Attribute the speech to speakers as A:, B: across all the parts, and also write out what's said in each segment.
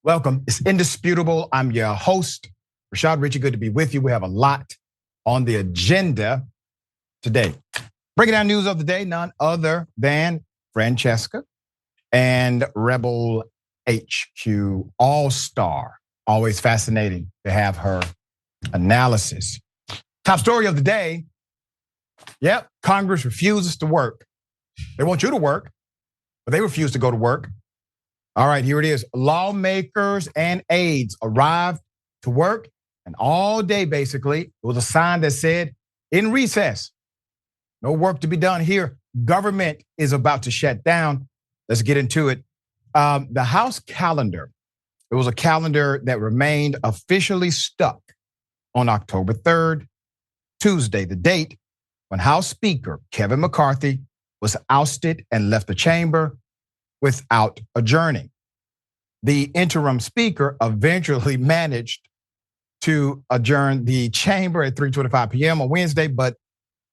A: Welcome. It's indisputable. I'm your host, Rashad. Richey, good to be with you. We have a lot on the agenda today. Breaking down news of the day, none other than Francesca and Rebel HQ All-Star. Always fascinating to have her analysis. Top story of the day. Yep, Congress refuses to work. They want you to work, but they refuse to go to work. All right, here it is. Lawmakers and aides arrived to work, and all day, basically, it was a sign that said, in recess, no work to be done here. Government is about to shut down. Let's get into it. The House calendar, it was a calendar that remained officially stuck on October 3rd, Tuesday, the date when House Speaker Kevin McCarthy was ousted and left the chamber without adjourning. The interim speaker eventually managed to adjourn the chamber at 3:25 p.m. on Wednesday, but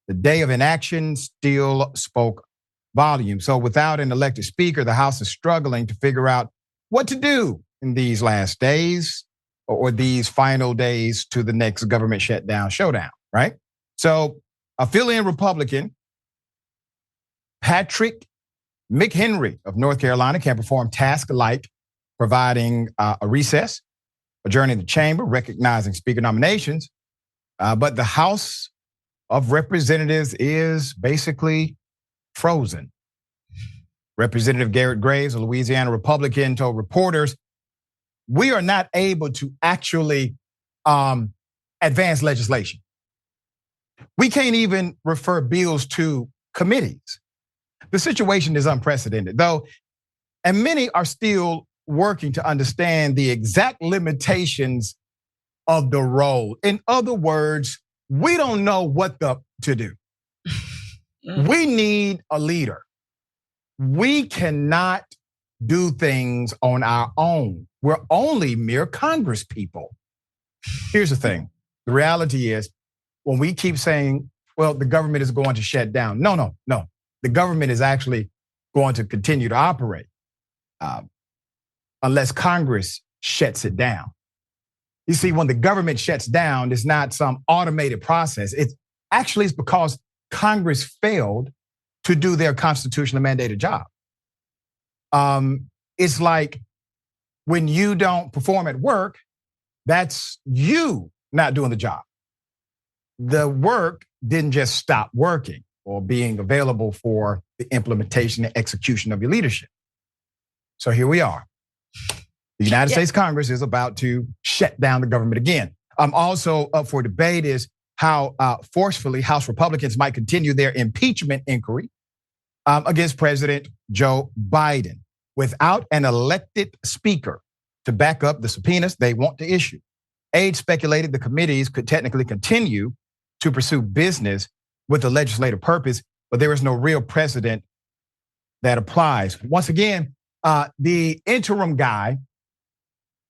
A: the day of inaction still spoke volumes. So without an elected speaker, the House is struggling to figure out what to do in these last days or these final days to the next government shutdown showdown, right? So a fill-in Republican, Patrick McHenry of North Carolina, can perform tasks like providing a recess, adjourning the chamber, recognizing speaker nominations. But the House of Representatives is basically frozen. Representative Garrett Graves, a Louisiana Republican, told reporters, we are not able to actually advance legislation. We can't even refer bills to committees. The situation is unprecedented, though, and many are still working to understand the exact limitations of the role. In other words, we don't know what to do. We need a leader. We cannot do things on our own. We're only mere Congress people. Here's the thing. The reality is, when we keep saying, well, the government is going to shut down. No. The government is actually going to continue to operate unless Congress shuts it down. You see, when the government shuts down, it's not some automated process. It's actually because Congress failed to do their constitutionally mandated job. It's like when you don't perform at work, that's you not doing the job. The work didn't just stop working or being available for the implementation and execution of your leadership. So here we are. The United States Congress is about to shut down the government again. Also up for debate is how forcefully House Republicans might continue their impeachment inquiry against President Joe Biden without an elected speaker to back up the subpoenas they want to issue. Aides speculated the committees could technically continue to pursue business with a legislative purpose, but there is no real precedent that applies. Once again, the interim guy,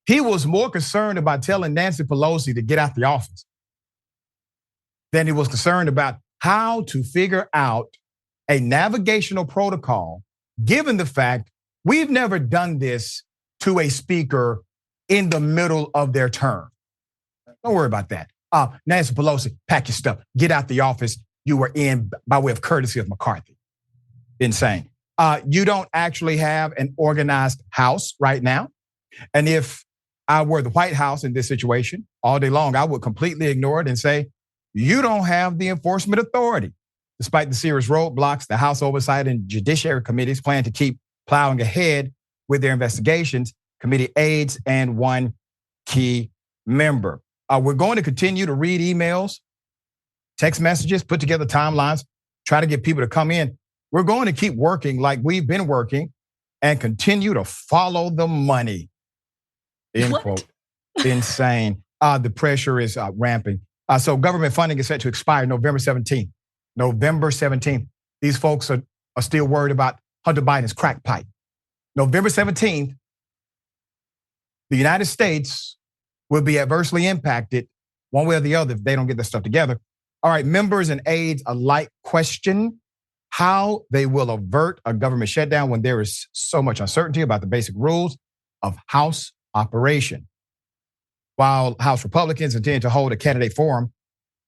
A: he was more concerned about telling Nancy Pelosi to get out the office than he was concerned about how to figure out a navigational protocol, given the fact we've never done this to a speaker in the middle of their term. Don't worry about that. Nancy Pelosi, pack your stuff, get out the office you were in by way of courtesy of McCarthy. Insane. You don't actually have an organized House right now. And if I were the White House in this situation all day long, I would completely ignore it and say, you don't have the enforcement authority. Despite the serious roadblocks, the House Oversight and Judiciary Committees plan to keep plowing ahead with their investigations, committee aides, and one key member. We're going to continue to read emails, text messages, put together timelines, try to get people to come in. We're going to keep working like we've been working and continue to follow the money. End quote. Insane. The pressure is ramping. So government funding is set to expire November 17th. November 17th. These folks are still worried about Hunter Biden's crack pipe. November 17th, the United States will be adversely impacted one way or the other if they don't get this stuff together. All right, members and aides alike question how they will avert a government shutdown when there is so much uncertainty about the basic rules of House operation. While House Republicans intend to hold a candidate forum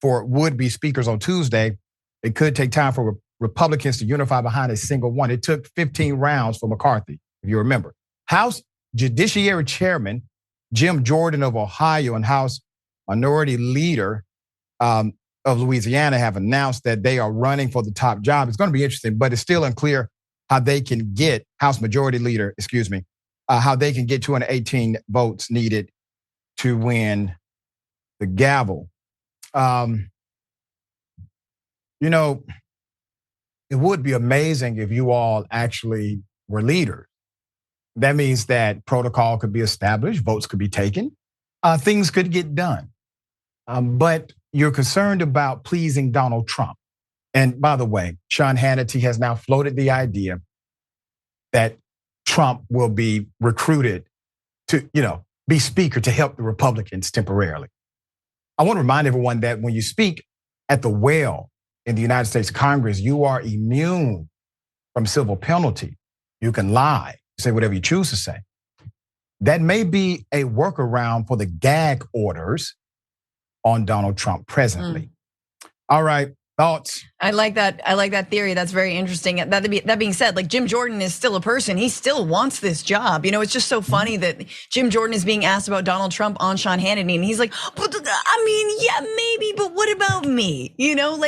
A: for would-be speakers on Tuesday, it could take time for Republicans to unify behind a single one. It took 15 rounds for McCarthy, if you remember. House Judiciary Chairman Jim Jordan of Ohio and House Minority Leader of Louisiana have announced that they are running for the top job. It's going to be interesting, but it's still unclear how they can get, House Majority Leader, how they can get 218 votes needed to win the gavel. It would be amazing if you all actually were leaders. That means that protocol could be established, votes could be taken, things could get done. But you're concerned about pleasing Donald Trump. And by the way, Sean Hannity has now floated the idea that Trump will be recruited to, be speaker to help the Republicans temporarily. I want to remind everyone that when you speak at the well in the United States Congress, you are immune from civil penalty. You can lie, say whatever you choose to say. That may be a workaround for the gag orders on Donald Trump presently. All right, thoughts?
B: I like that theory. That's very interesting. That being said, like Jim Jordan is still a person. He still wants this job. It's just so funny that Jim Jordan is being asked about Donald Trump on Sean Hannity, and he's like, yeah, maybe, but what about me?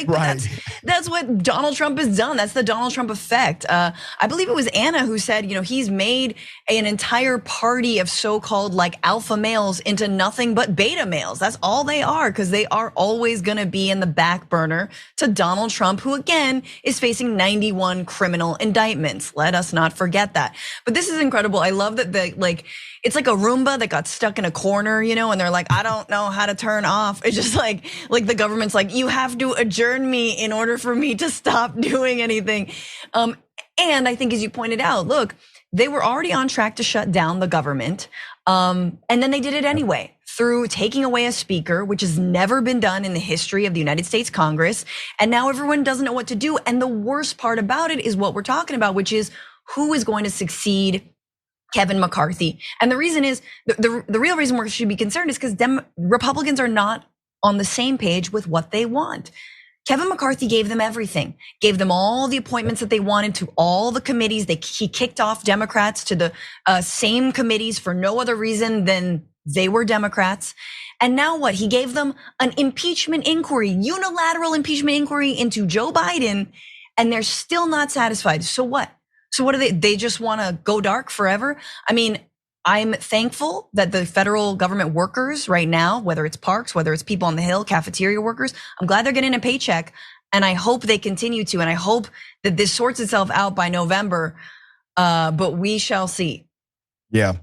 A: Right.
B: That's what Donald Trump has done. That's the Donald Trump effect. I believe it was Anna who said, he's made an entire party of so-called like alpha males into nothing but beta males. That's all they are, because they are always going to be in the back burner to Donald Trump, who again is facing 91 criminal indictments. Let us not forget that. But this is incredible. I love that it's like a Roomba that got stuck in a corner, and they're like, I don't know how to turn off. It's just like the government's like, you have to adjourn me in order for me to stop doing anything. And I think, as you pointed out, look, they were already on track to shut down the government. And then they did it anyway through taking away a speaker, which has never been done in the history of the United States Congress. And now everyone doesn't know what to do. And the worst part about it is what we're talking about, which is who is going to succeed Kevin McCarthy. And the reason is, the real reason we should be concerned is because Republicans are not on the same page with what they want. Kevin McCarthy gave them everything, gave them all the appointments that they wanted to all the committees. He kicked off Democrats to the same committees for no other reason than they were Democrats. And now what? He gave them an impeachment inquiry, unilateral impeachment inquiry into Joe Biden, and they're still not satisfied. So what? So what do they just want to go dark forever? I mean, I'm thankful that the federal government workers right now, whether it's parks, whether it's people on the Hill, cafeteria workers, I'm glad they're getting a paycheck, and I hope they continue to, and I hope that this sorts itself out by November, but we shall see.
A: Yeah,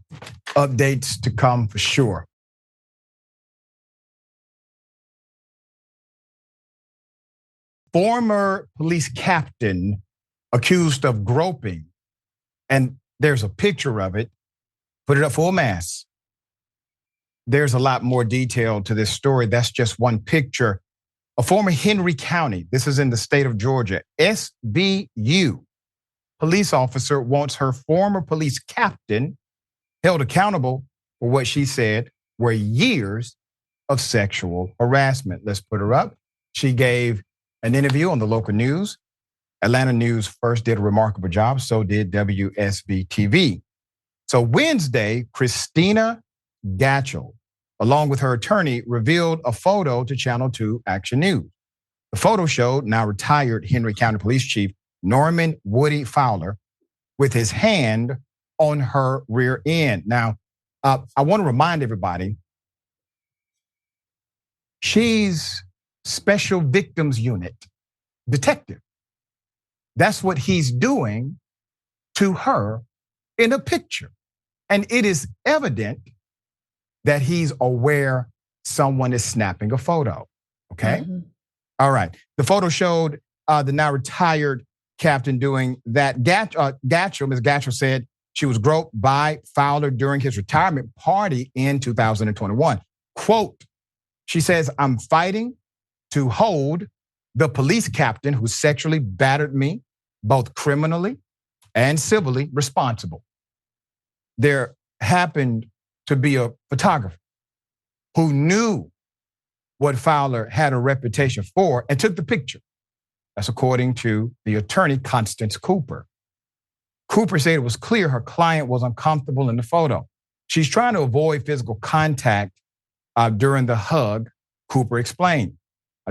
A: updates to come for sure. Former police captain accused of groping, and there's a picture of it. Put it up full mass. There's a lot more detail to this story. That's just one picture. A former Henry County, this is in the state of Georgia, SBU police officer wants her former police captain held accountable for what she said were years of sexual harassment. Let's put her up. She gave an interview on the local news. Atlanta News first did a remarkable job, so did WSB TV. So Wednesday, Christina Gatchell, along with her attorney, revealed a photo to Channel 2 Action News. The photo showed now retired Henry County Police Chief Norman Woody Fowler with his hand on her rear end. Now, I want to remind everybody, she's Special Victims Unit detective. That's what he's doing to her in a picture. And it is evident that he's aware someone is snapping a photo, okay? Mm-hmm. All right, the photo showed the now retired captain doing that. Ms. Gatchell said she was groped by Fowler during his retirement party in 2021. Quote, she says, I'm fighting to hold the police captain who sexually battered me, both criminally and civilly responsible. There happened to be a photographer who knew what Fowler had a reputation for and took the picture. That's according to the attorney, Constance Cooper. Cooper said it was clear her client was uncomfortable in the photo. She's trying to avoid physical contact during the hug, Cooper explained.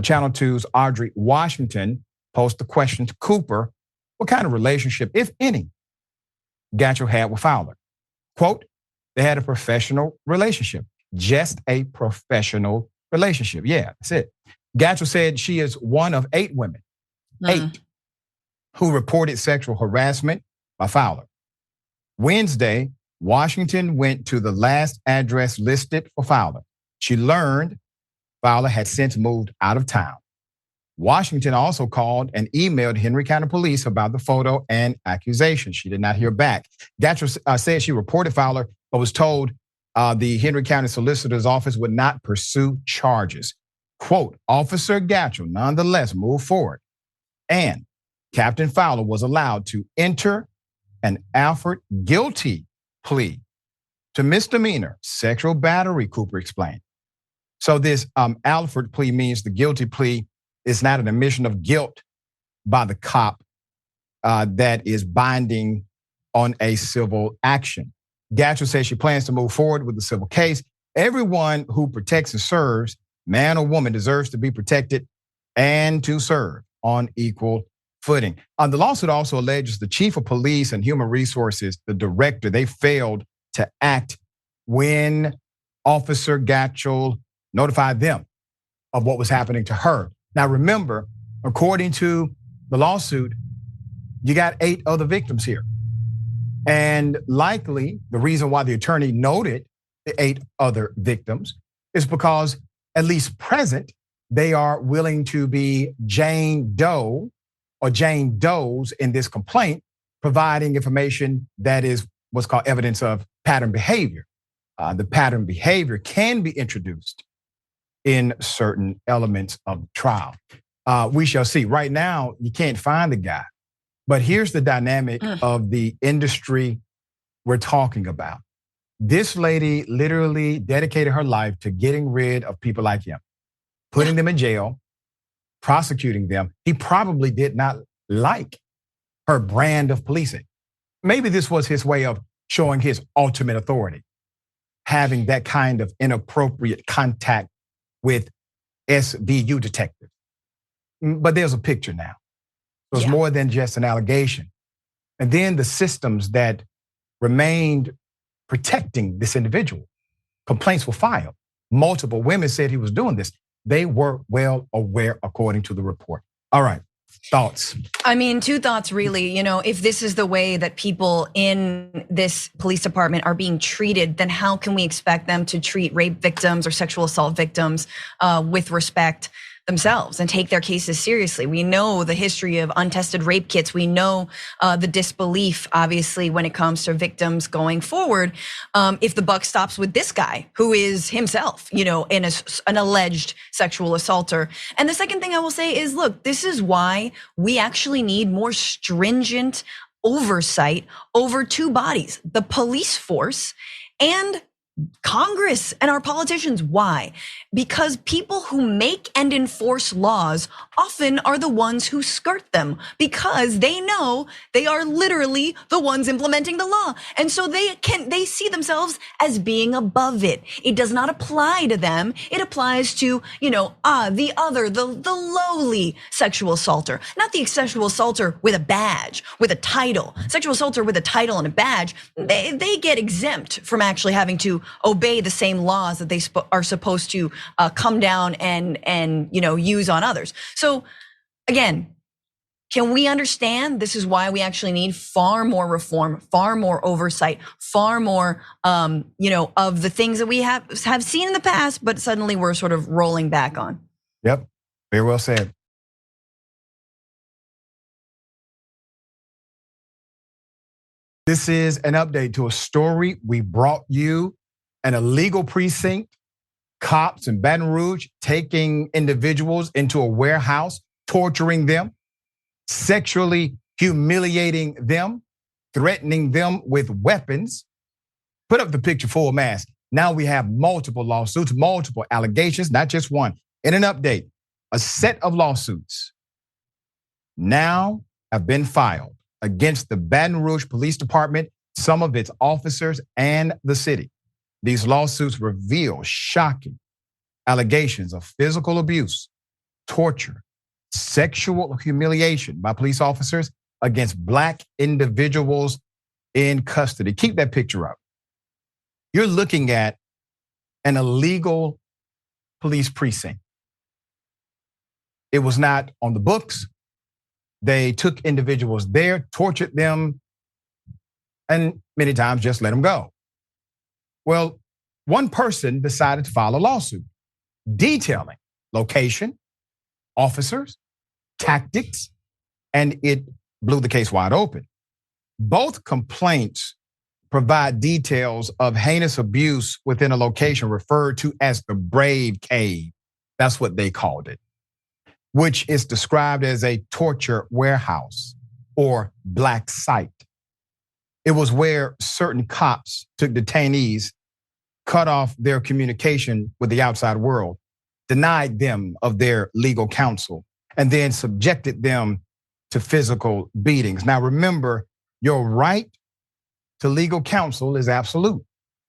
A: Channel 2's Audrey Washington posed the question to Cooper, what kind of relationship, if any, Gatchel had with Fowler? Quote, they had a professional relationship, just a professional relationship. Yeah, that's it. Gatchel said she is one of 8 women, 8, who reported sexual harassment by Fowler. Wednesday, Washington went to the last address listed for Fowler. She learned Fowler had since moved out of town. Washington also called and emailed Henry County Police about the photo and accusations. She did not hear back. Gatchel said she reported Fowler, but was told the Henry County Solicitor's Office would not pursue charges. Quote, Officer Gatchel nonetheless moved forward, and Captain Fowler was allowed to enter an Alford guilty plea to misdemeanor sexual battery, Cooper explained. So this Alford plea means the guilty plea is not an admission of guilt by the cop that is binding on a civil action. Gatchel says she plans to move forward with the civil case. Everyone who protects and serves, man or woman, deserves to be protected and to serve on equal footing. The lawsuit also alleges the chief of police and human resources, the director, they failed to act when Officer Gatchel notified them of what was happening to her. Now remember, according to the lawsuit, you got 8 other victims here. And likely the reason why the attorney noted the 8 other victims is because, at least present, they are willing to be Jane Doe or Jane Does in this complaint, providing information that is what's called evidence of pattern behavior. The pattern behavior can be introduced in certain elements of the trial. We shall see. Right now, you can't find the guy. But here's the dynamic of the industry we're talking about. This lady literally dedicated her life to getting rid of people like him, putting them in jail, prosecuting them. He probably did not like her brand of policing. Maybe this was his way of showing his ultimate authority, having that kind of inappropriate contact with SVU detectives. But there's a picture now. So it's more than just an allegation. And then the systems that remained protecting this individual. Complaints were filed. Multiple women said he was doing this. They were well aware, according to the report. All right, thoughts?
B: I mean, 2 thoughts really. If this is the way that people in this police department are being treated, then how can we expect them to treat rape victims or sexual assault victims with respect themselves and take their cases seriously? We know the history of untested rape kits. We know the disbelief, obviously, when it comes to victims going forward. If the buck stops with this guy, who is himself, an alleged sexual assaulter. And the second thing I will say is, look, this is why we actually need more stringent oversight over 2 bodies, the police force and Congress and our politicians. Why? Because people who make and enforce laws often are the ones who skirt them, because they know they are literally the ones implementing the law. And so they see themselves as being above it. It does not apply to them. It applies to, the lowly sexual assaulter, not the sexual assaulter with a badge, with a title. Sexual assaulter with a title and a badge, they get exempt from actually having to obey the same laws that they are supposed to come down and use on others. So again, can we understand this is why we actually need far more reform, far more oversight, far more of the things that we have seen in the past, but suddenly we're sort of rolling back on.
A: Yep, very well said. This is an update to a story we brought you. An illegal precinct, cops in Baton Rouge taking individuals into a warehouse, torturing them, sexually humiliating them, threatening them with weapons. Put up the picture full mask. Now we have multiple lawsuits, multiple allegations, not just one. In an update, a set of lawsuits now have been filed against the Baton Rouge Police Department, some of its officers, and the city. These lawsuits reveal shocking allegations of physical abuse, torture, sexual humiliation by police officers against Black individuals in custody. Keep that picture up. You're looking at an illegal police precinct. It was not on the books. They took individuals there, tortured them, and many times just let them go. Well, one person decided to file a lawsuit detailing location, officers, tactics, and it blew the case wide open. Both complaints provide details of heinous abuse within a location referred to as the Brave Cave. That's what they called it, which is described as a torture warehouse or black site. It was where certain cops took detainees, cut off their communication with the outside world, denied them of their legal counsel, and then subjected them to physical beatings. Now remember, your right to legal counsel is absolute,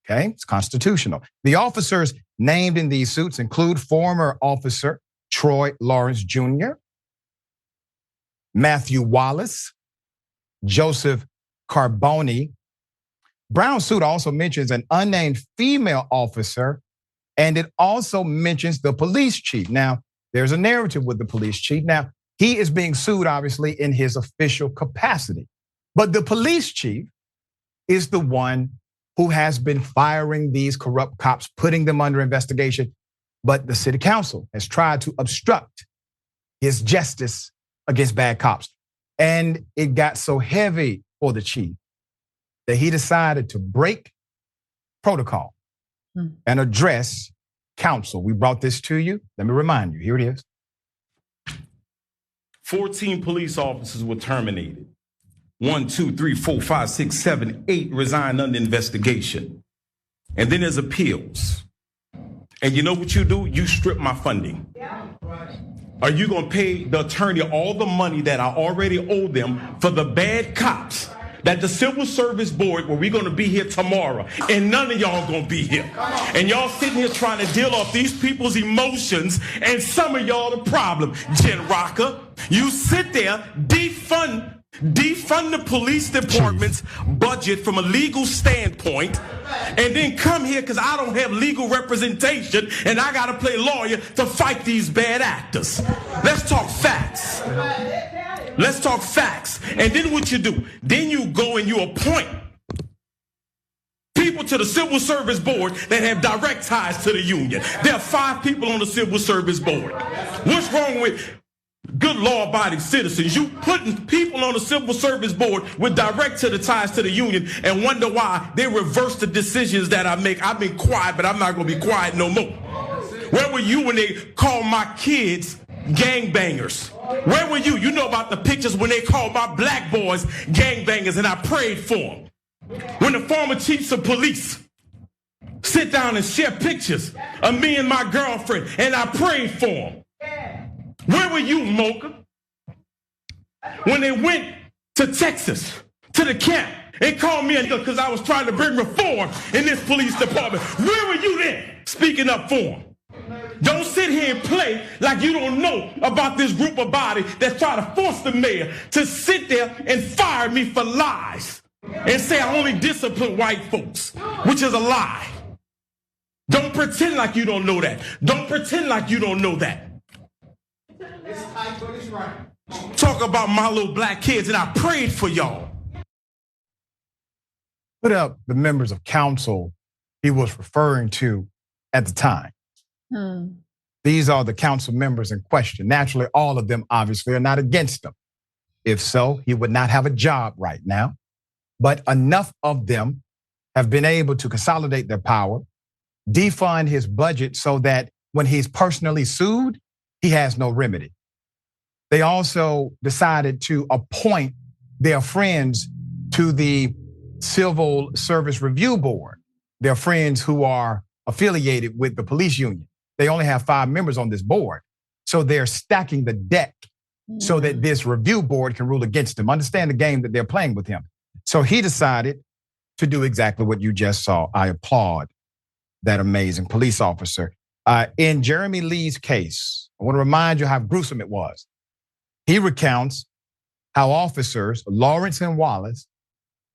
A: okay? It's constitutional. The officers named in these suits include former officer Troy Lawrence Jr., Matthew Wallace, Joseph Carboni. Brown's suit also mentions an unnamed female officer, and it also mentions the police chief. Now, there's a narrative with the police chief. Now, he is being sued, obviously, in his official capacity. But the police chief is the one who has been firing these corrupt cops, putting them under investigation. But the city council has tried to obstruct his justice against bad cops. And it got so heavy for the chief that he decided to break protocol and address council. We brought this to you. Let me remind you, here it is.
C: 14 police officers were terminated. 1, 2, 3, 4, 5, 6, 7, 8 resigned under investigation. And then there's appeals. And you know what you do? You strip my funding. Are you gonna pay the attorney all the money that I already owe them for the bad cops that the Civil Service Board, where we're gonna be here tomorrow, and none of y'all gonna be here. And y'all sitting here trying to deal off these people's emotions, and some of y'all the problem. Jen Rocker, you sit there, defund the police department's budget from a legal standpoint, and then come here because I don't have legal representation and I gotta play lawyer to fight these bad actors. Let's talk facts. Let's talk facts. And then what you do? Then you go and you appoint people to the Civil Service Board that have direct ties to the union. There are 5 people on the Civil Service Board. What's wrong with good law-abiding citizens? You putting people on the Civil Service Board with direct to the ties to the union and wonder why they reverse the decisions that I make. I've been quiet, but I'm not gonna be quiet no more. Where were you when they called my kids gangbangers? Where were you? You know about the pictures when they called my black boys gangbangers and I prayed for them. When the former chiefs of police sit down and share pictures of me and my girlfriend and I prayed for them. Where were you, Mocha? When they went to Texas, to the camp, and called me because I was trying to bring reform in this police department. Where were you then, speaking up for them? Don't sit here and play like you don't know about this group of body that's trying to force the mayor to sit there and fire me for lies and say I only discipline white folks, which is a lie. Don't pretend like you don't know that. Don't pretend like you don't know that. Talk about my little black kids, and I prayed for y'all.
A: Put up the members of council he was referring to at the time. These are the council members in question. Naturally, all of them obviously are not against him. If so, he would not have a job right now. But enough of them have been able to consolidate their power, defund his budget so that when he's personally sued, he has no remedy. They also decided to appoint their friends to the Civil Service Review Board. their friends who are affiliated with the police union. They only have 5 members on this board. So they're stacking the deck so that this review board can rule against them. Understand the game that they're playing with him. So he decided to do exactly what you just saw. I applaud that amazing police officer. In Jeremy Lee's case, I want to remind you how gruesome it was. He recounts how officers, Lawrence and Wallace,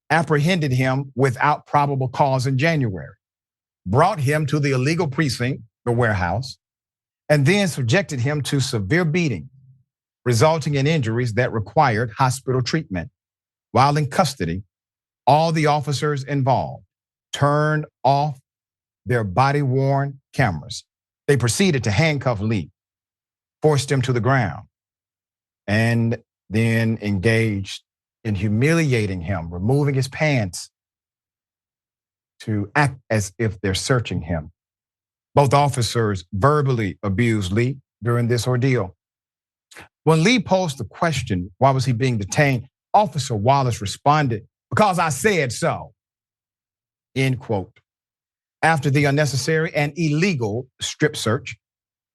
A: apprehended him without probable cause in January, brought him to the illegal precinct, the warehouse, and then subjected him to severe beating, resulting in injuries that required hospital treatment. While in custody, all the officers involved turned off their body-worn cameras. They proceeded to handcuff Lee, forced him to the ground, and then engaged in humiliating him, removing his pants to act as if they're searching him. Both officers verbally abused Lee during this ordeal. When Lee posed the question, why was he being detained? Officer Wallace responded, "Because I said so," end quote. After the unnecessary and illegal strip search,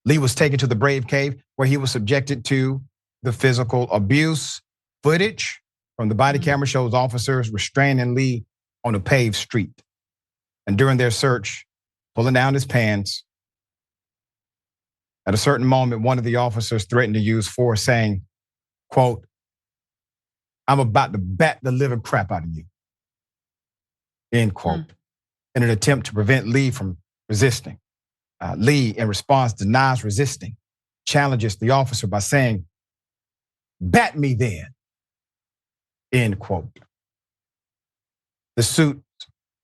A: Lee was taken to the Brave Cave where he was subjected to the physical abuse. Footage from the body camera shows officers restraining Lee on a paved street. And during their search, pulling down his pants, at a certain moment, one of the officers threatened to use force, saying, quote, "I'm about to bat the living crap out of you," end quote, in an attempt to prevent Lee from resisting. Lee, in response, denies resisting, challenges the officer by saying, "Bat me then," end quote. The suit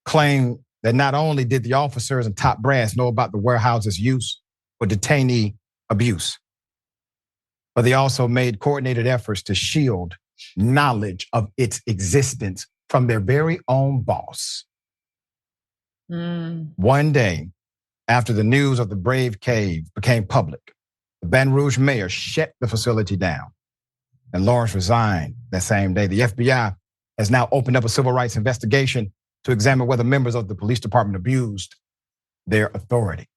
A: claimed that not only did the officers and top brass know about the warehouse's use for detainee abuse, but they also made coordinated efforts to shield knowledge of its existence from their very own boss. One day, after the news of the Brave Cave became public, the Baton Rouge mayor shut the facility down, and Lawrence resigned that same day. The FBI has now opened up a civil rights investigation to examine whether members of the police department abused their authority.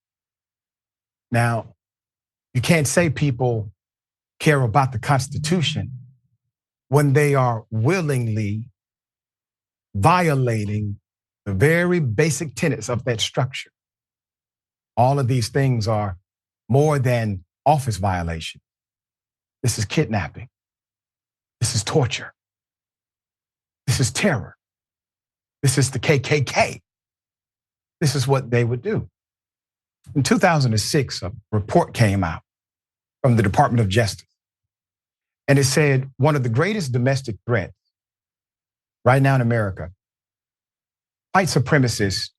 A: Now, you can't say people care about the Constitution when they are willingly violating the very basic tenets of that structure. All of these things are more than office violation. This is kidnapping. This is torture. This is terror. This is the KKK. This is what they would do. In 2006, a report came out from the Department of Justice, and it said one of the greatest domestic threats right now in America, white supremacists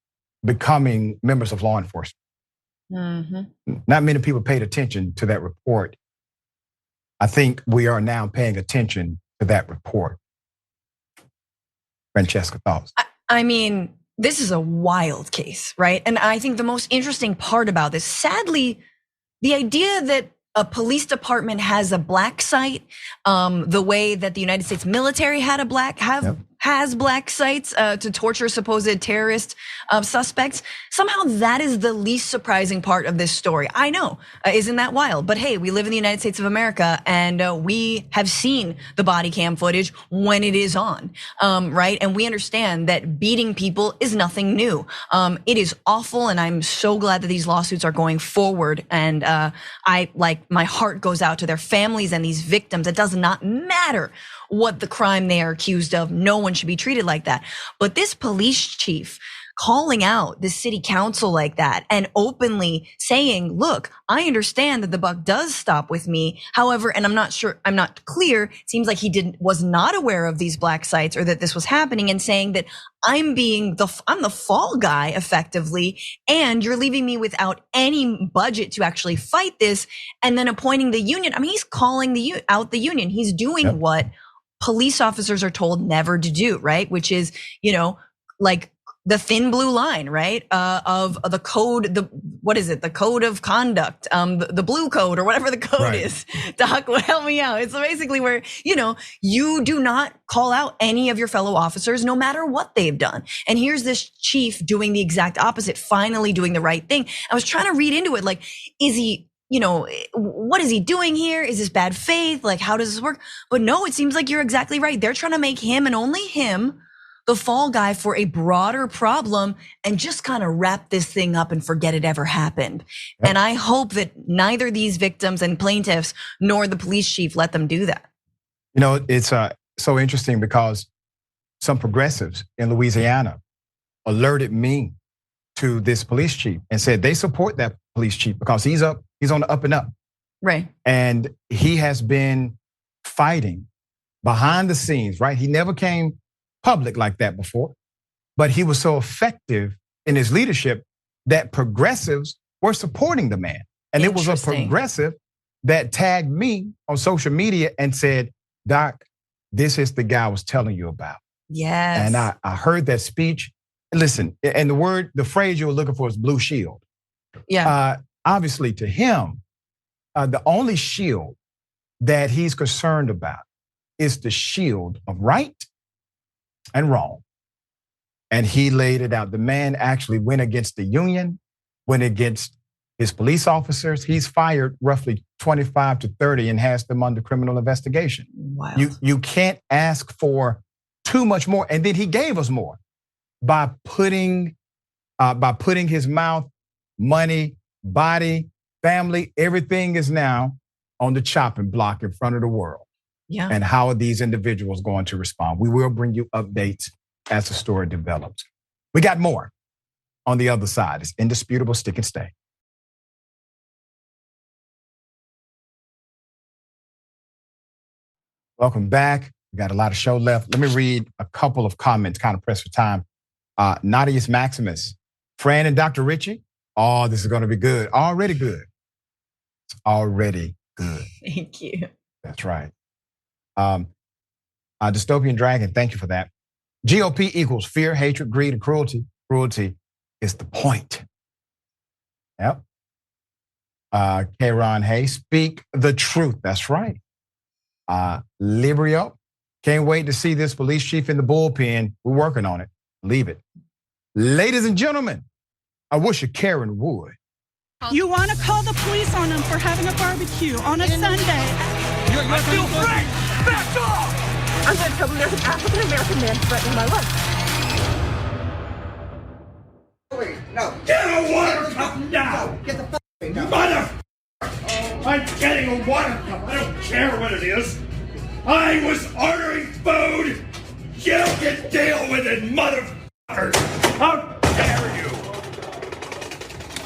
A: becoming members of law enforcement. Not many people paid attention to that report. I think we are now paying attention to that report. Francesca, thoughts?
B: I mean, this is a wild case, right? And I think the most interesting part about this, sadly, the idea that a police department has a black site, the way that the United States military had has black sites to torture supposed terrorist suspects. Somehow that is the least surprising part of this story. I know, isn't that wild? But hey, we live in the United States of America, and we have seen the body cam footage when it is on, right? And we understand that beating people is nothing new. It is awful, and I'm so glad that these lawsuits are going forward. And my heart goes out to their families and these victims. It does not matter what the crime they are accused of. No one should be treated like that. But this police chief calling out the city council like that and openly saying, look, I understand that the buck does stop with me. However, and I'm not clear, it seems like he was not aware of these black sites or that this was happening, and saying that I'm the fall guy effectively, and you're leaving me without any budget to actually fight this, and then appointing the union. I mean, he's calling out the union. He's doing what police officers are told never to do, right? Which is, like the thin blue line, right? Of the code, what is it? The code of conduct, the blue code or whatever the code is. Doc, help me out. It's basically where, you do not call out any of your fellow officers no matter what they've done. And here's this chief doing the exact opposite, finally doing the right thing. I was trying to read into it, like, is he, what is he doing here? Is this bad faith? Like, how does this work? But no, it seems like you're exactly right. They're trying to make him and only him the fall guy for a broader problem and just kind of wrap this thing up and forget it ever happened. Yep. And I hope that neither these victims and plaintiffs nor the police chief let them do that.
A: It's so interesting because some progressives in Louisiana alerted me to this police chief and said they support that police chief because he's on the up and up.
B: Right.
A: And he has been fighting behind the scenes, right? He never came public like that before, but he was so effective in his leadership that progressives were supporting the man. And it was a progressive that tagged me on social media and said, Doc, this is the guy I was telling you about.
B: Yes.
A: And I heard that speech. Listen, and the phrase you were looking for is blue shield.
B: Yeah.
A: Obviously to him, the only shield that he's concerned about is the shield of right and wrong. And he laid it out. The man actually went against the union, went against his police officers. He's fired roughly 25 to 30 and has them under criminal investigation.
B: Wow.
A: You can't ask for too much more. And then he gave us more by putting his mouth, money, body, family, everything is now on the chopping block in front of the world.
B: Yeah.
A: And how are these individuals going to respond? We will bring you updates as the story develops. We got more on the other side. It's indisputable. Stick and stay. Welcome back. We got a lot of show left. Let me read a couple of comments, kind of pressed for time. Nadius Maximus, Fran and Dr. Richey. Oh, this is going to be good. Already good. It's already good.
B: Thank you.
A: That's right. Dystopian Dragon, thank you for that. GOP equals fear, hatred, greed, and cruelty. Cruelty is the point. Yep. Kron Hay, speak the truth. That's right. Librio, can't wait to see this police chief in the bullpen. We're working on it. Leave it. Ladies and gentlemen, I wish a Karen would.
D: You want to call the police on them for having a barbecue on a Sunday.
E: You're still free! Back off!
F: I'm going to tell them there's an African-American man threatening my life.
E: Wait, no. Get a water cup now! Get the fuck away now. Mother! I'm getting a water cup. I don't care what it is. I was ordering food. You can deal with it, motherfucker. How dare you?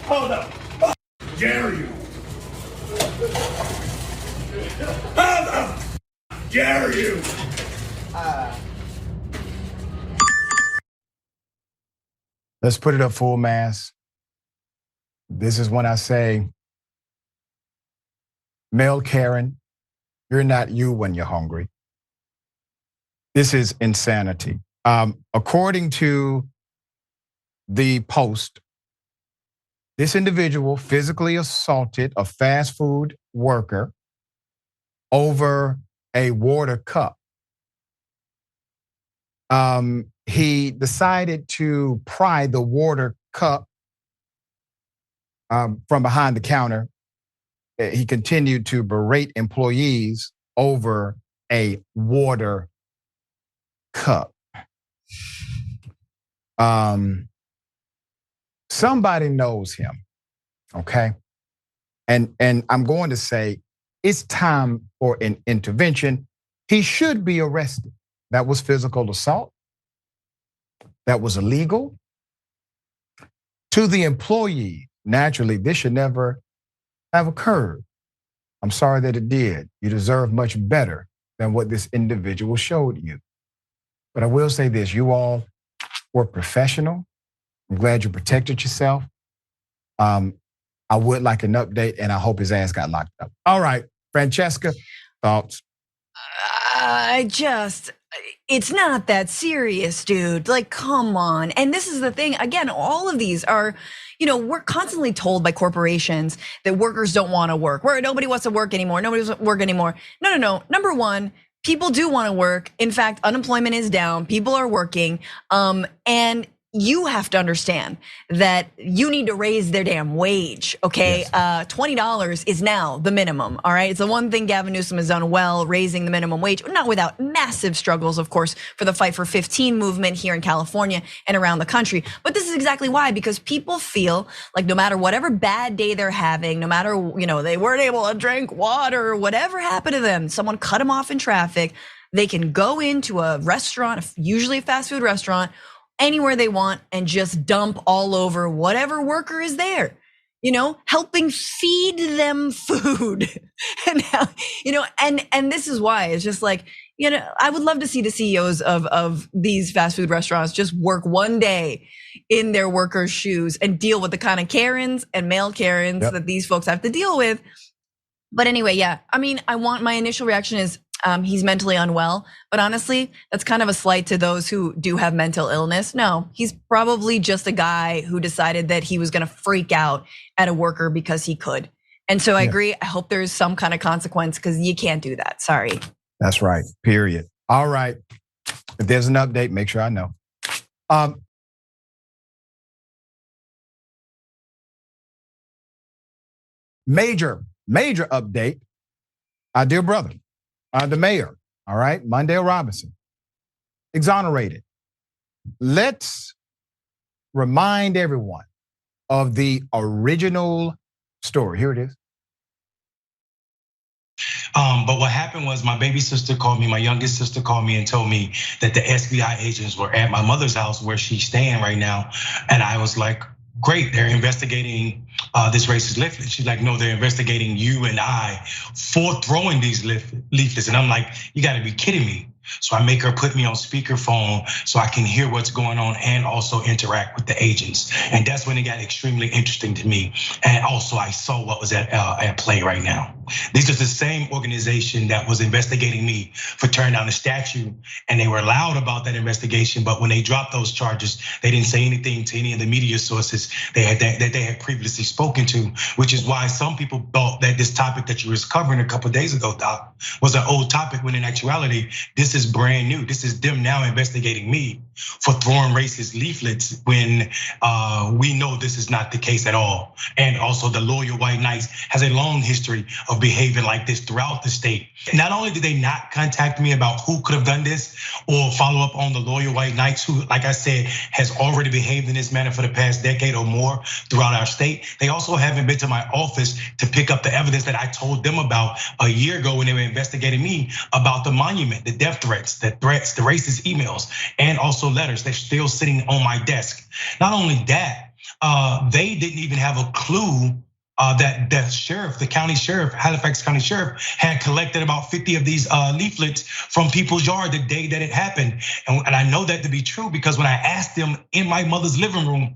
E: How the fuck dare you? How the fuck dare you?
A: Let's put it up full mass. This is when I say, male Karen, you're not you when you're hungry. This is insanity. According to the Post, this individual physically assaulted a fast food worker over a water cup. He decided to pry the water cup from behind the counter. He continued to berate employees over a water cup. Somebody knows him, okay? And I'm going to say it's time for an intervention. He should be arrested. That was physical assault. That was illegal. To the employee, naturally, this should never have occurred. I'm sorry that it did. You deserve much better than what this individual showed you. But I will say this, you all were professional. I'm glad you protected yourself. I would like an update, and I hope his ass got locked up. All right, Francesca, thoughts?
B: it's not that serious, dude. Like, come on. And this is the thing, again, all of these are, we're constantly told by corporations that workers don't want to work, where nobody wants to work anymore, nobody wants to work anymore. No. Number one, people do want to work. In fact, unemployment is down, people are working, and you have to understand that you need to raise their damn wage, okay? Yes. $20 is now the minimum, all right? It's the one thing Gavin Newsom has done well, raising the minimum wage, not without massive struggles, of course, for the Fight for 15 movement here in California and around the country. But this is exactly why, because people feel like no matter whatever bad day they're having, no matter, they weren't able to drink water, whatever happened to them, someone cut them off in traffic, they can go into a restaurant, usually a fast food restaurant, anywhere they want and just dump all over whatever worker is there, helping feed them food. And now, and this is why it's just like, I would love to see the CEOs of these fast food restaurants just work one day in their workers' shoes and deal with the kind of Karens and male Karens that these folks have to deal with. But anyway, yeah, my initial reaction is, he's mentally unwell, but honestly, that's kind of a slight to those who do have mental illness. No, he's probably just a guy who decided that he was gonna freak out at a worker because he could. And so I agree, I hope there's some kind of consequence because you can't do that, sorry.
A: That's right, period. All right, if there's an update, make sure I know. Major update, our dear brother. The mayor, all right, Mondale Robinson, exonerated. Let's remind everyone of the original story. Here it is.
G: But what happened was my baby sister called me, my youngest sister called me and told me that the FBI agents were at my mother's house where she's staying right now. And I was like, great, they're investigating this racist leaflet. She's like, no, they're investigating you and I for throwing these leaflets. And I'm like, you gotta be kidding me. So I make her put me on speakerphone so I can hear what's going on and also interact with the agents. And that's when it got extremely interesting to me. And also I saw what was at play right now. These are the same organization that was investigating me for tearing down the statue. And they were loud about that investigation. But when they dropped those charges, they didn't say anything to any of the media sources that they had previously spoken to, which is why some people thought that this topic that you was covering a couple of days ago, Doc, was an old topic, when in actuality, this is brand new. This is them now investigating me for throwing racist leaflets when we know this is not the case at all. And also the Loyal White Knights has a long history of behaving like this throughout the state. Not only did they not contact me about who could have done this or follow up on the Loyal White Knights, who, like I said, has already behaved in this manner for the past decade or more throughout our state. They also haven't been to my office to pick up the evidence that I told them about a year ago when they were investigating me about the monument, the death threats, the racist emails, and also letters. They're still sitting on my desk. Not only that, they didn't even have a clue that the sheriff, the county sheriff, Halifax County Sheriff, had collected about 50 of these leaflets from people's yard the day that it happened. And I know that to be true because when I asked them in my mother's living room,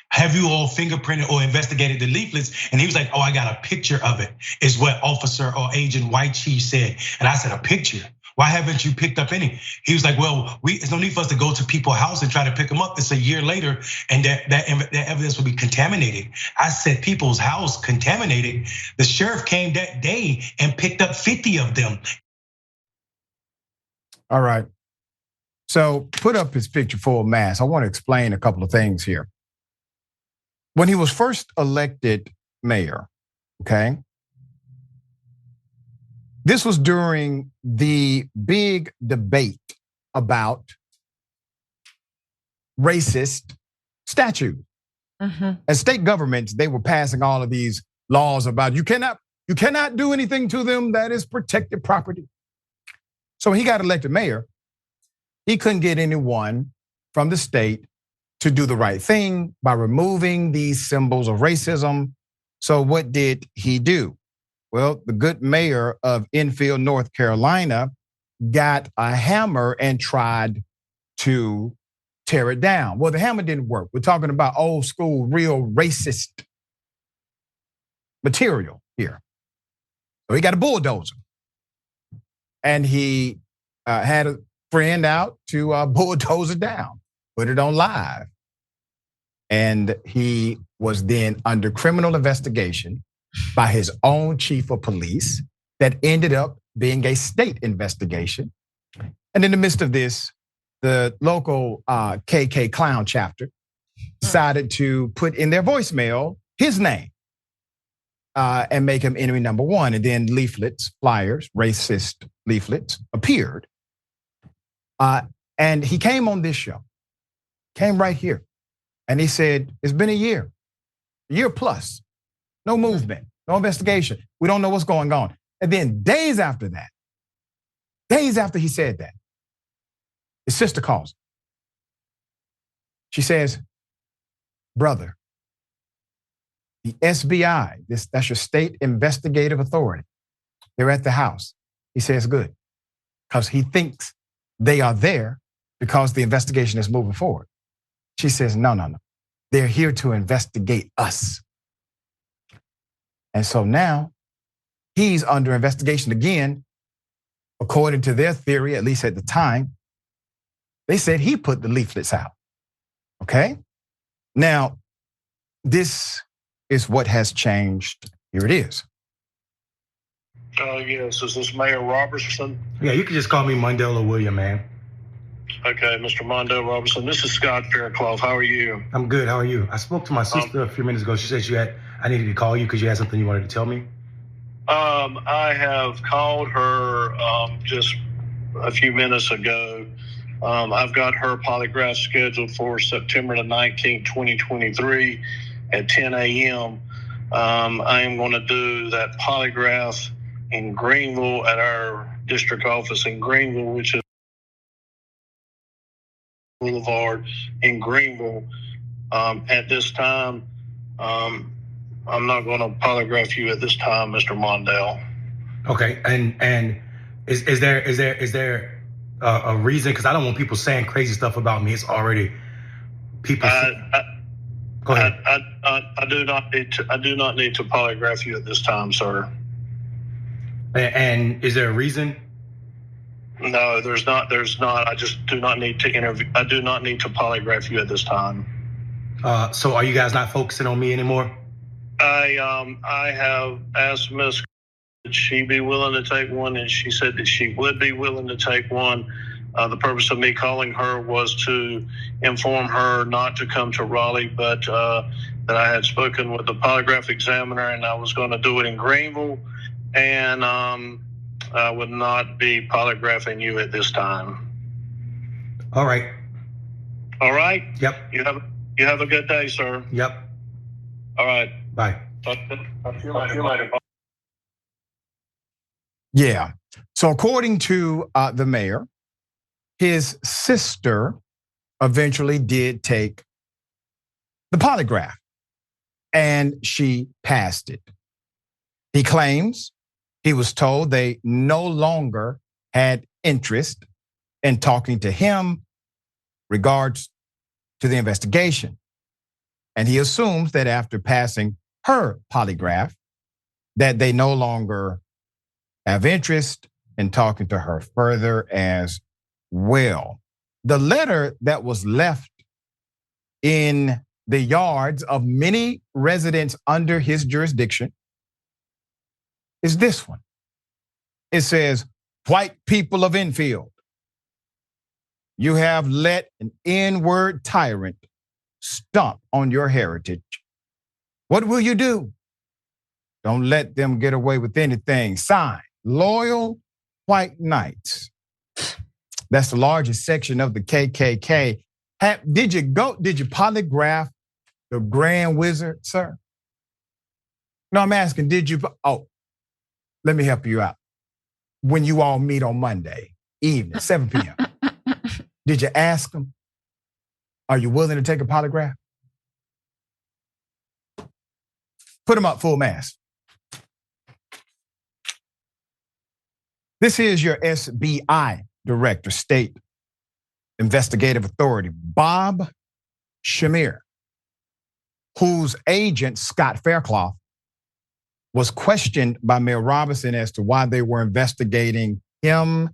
G: have you all fingerprinted or investigated the leaflets? And he was like, oh, I got a picture of it, is what Officer or Agent Richey said. And I said, a picture? Why haven't you picked up any? He was like, well, there's no need for us to go to people's house and try to pick them up. It's a year later and that evidence will be contaminated. I said, people's house contaminated. The sheriff came that day and picked up 50 of them.
A: All right, so put up his picture full mass. I want to explain a couple of things here. When he was first elected mayor, okay? This was during the big debate about racist statues. As state governments, they were passing all of these laws about you cannot do anything to them that is protected property. So when he got elected mayor, he couldn't get anyone from the state to do the right thing by removing these symbols of racism. So what did he do? Well, the good mayor of Enfield, North Carolina, got a hammer and tried to tear it down. Well, the hammer didn't work. We're talking about old school, real racist material here. So he got a bulldozer. And he had friend out to bulldoze it down, put it on live. And he was then under criminal investigation by his own chief of police that ended up being a state investigation. And in the midst of this, the local KK Clown chapter decided to put in their voicemail his name and make him enemy number one. And then leaflets, flyers, racist leaflets appeared. And he came on this show, came right here. And he said, it's been a year plus, no movement, no investigation. We don't know what's going on. And then days after that, days after he said that, his sister calls him. She says, brother, the SBI, that's your state investigative authority, they're at the house. He says, good, because he thinks they are there because the investigation is moving forward. She says, no. They're here to investigate us. And so now he's under investigation again, according to their theory, at least at the time. They said he put the leaflets out, okay? Now, this is what has changed. Here it is.
H: Yes, is this Mayor Robinson?
G: Yeah, you can just call me Mondale or William, man.
H: Okay, Mr. Mondale Robinson, this is Scott Fairclough. How are you?
G: I'm good, how are you? I spoke to my sister a few minutes ago. She said I needed to call you because you had something you wanted to tell me.
H: I have called her just a few minutes ago. I've got her polygraph scheduled for September the 19th, 2023 at 10 a.m. I am going to do that polygraph in Greenville at our district office in Greenville, which is Boulevard in Greenville. At this time, I'm not going to polygraph you at this time, Mr. Mondale.
G: Okay, and is there a reason? Because I don't want people saying crazy stuff about me. It's already people. Go ahead.
H: I do not need to polygraph you at this time, sir.
G: And is there a reason?
H: No, there's not. I just do not need to interview. I do not need to polygraph you at this time.
G: So are you guys not focusing on me anymore?
H: I have asked Miss would she be willing to take one, and she said that she would be willing to take one. The purpose of me calling her was to inform her not to come to Raleigh, but that I had spoken with the polygraph examiner, and I was going to do it in Greenville, and I would not be polygraphing you at this time.
G: All right.
H: All right?
G: Yep.
H: You have a good day, sir.
G: Yep.
H: All right.
G: Bye.
H: Talk to you later.
A: Yeah. So according to the mayor, his sister eventually did take the polygraph and she passed it. He claims he was told they no longer had interest in talking to him regards to the investigation. And he assumes that after passing her polygraph, that they no longer have interest in talking to her further as well. The letter that was left in the yards of many residents under his jurisdiction is this one. It says, white people of Enfield, you have let an N-word tyrant stomp on your heritage. What will you do? Don't let them get away with anything. Signed, Loyal White Knights. That's the largest section of the KKK. Did you polygraph the Grand Wizard, sir? No, I'm asking, did you? Oh, let me help you out. When you all meet on Monday evening, 7 p.m., did you ask them, are you willing to take a polygraph? Put them up full mass. This is your SBI director, State Investigative Authority, Bob Shamir, whose agent, Scott Fairclough, was questioned by Mayor Robinson as to why they were investigating him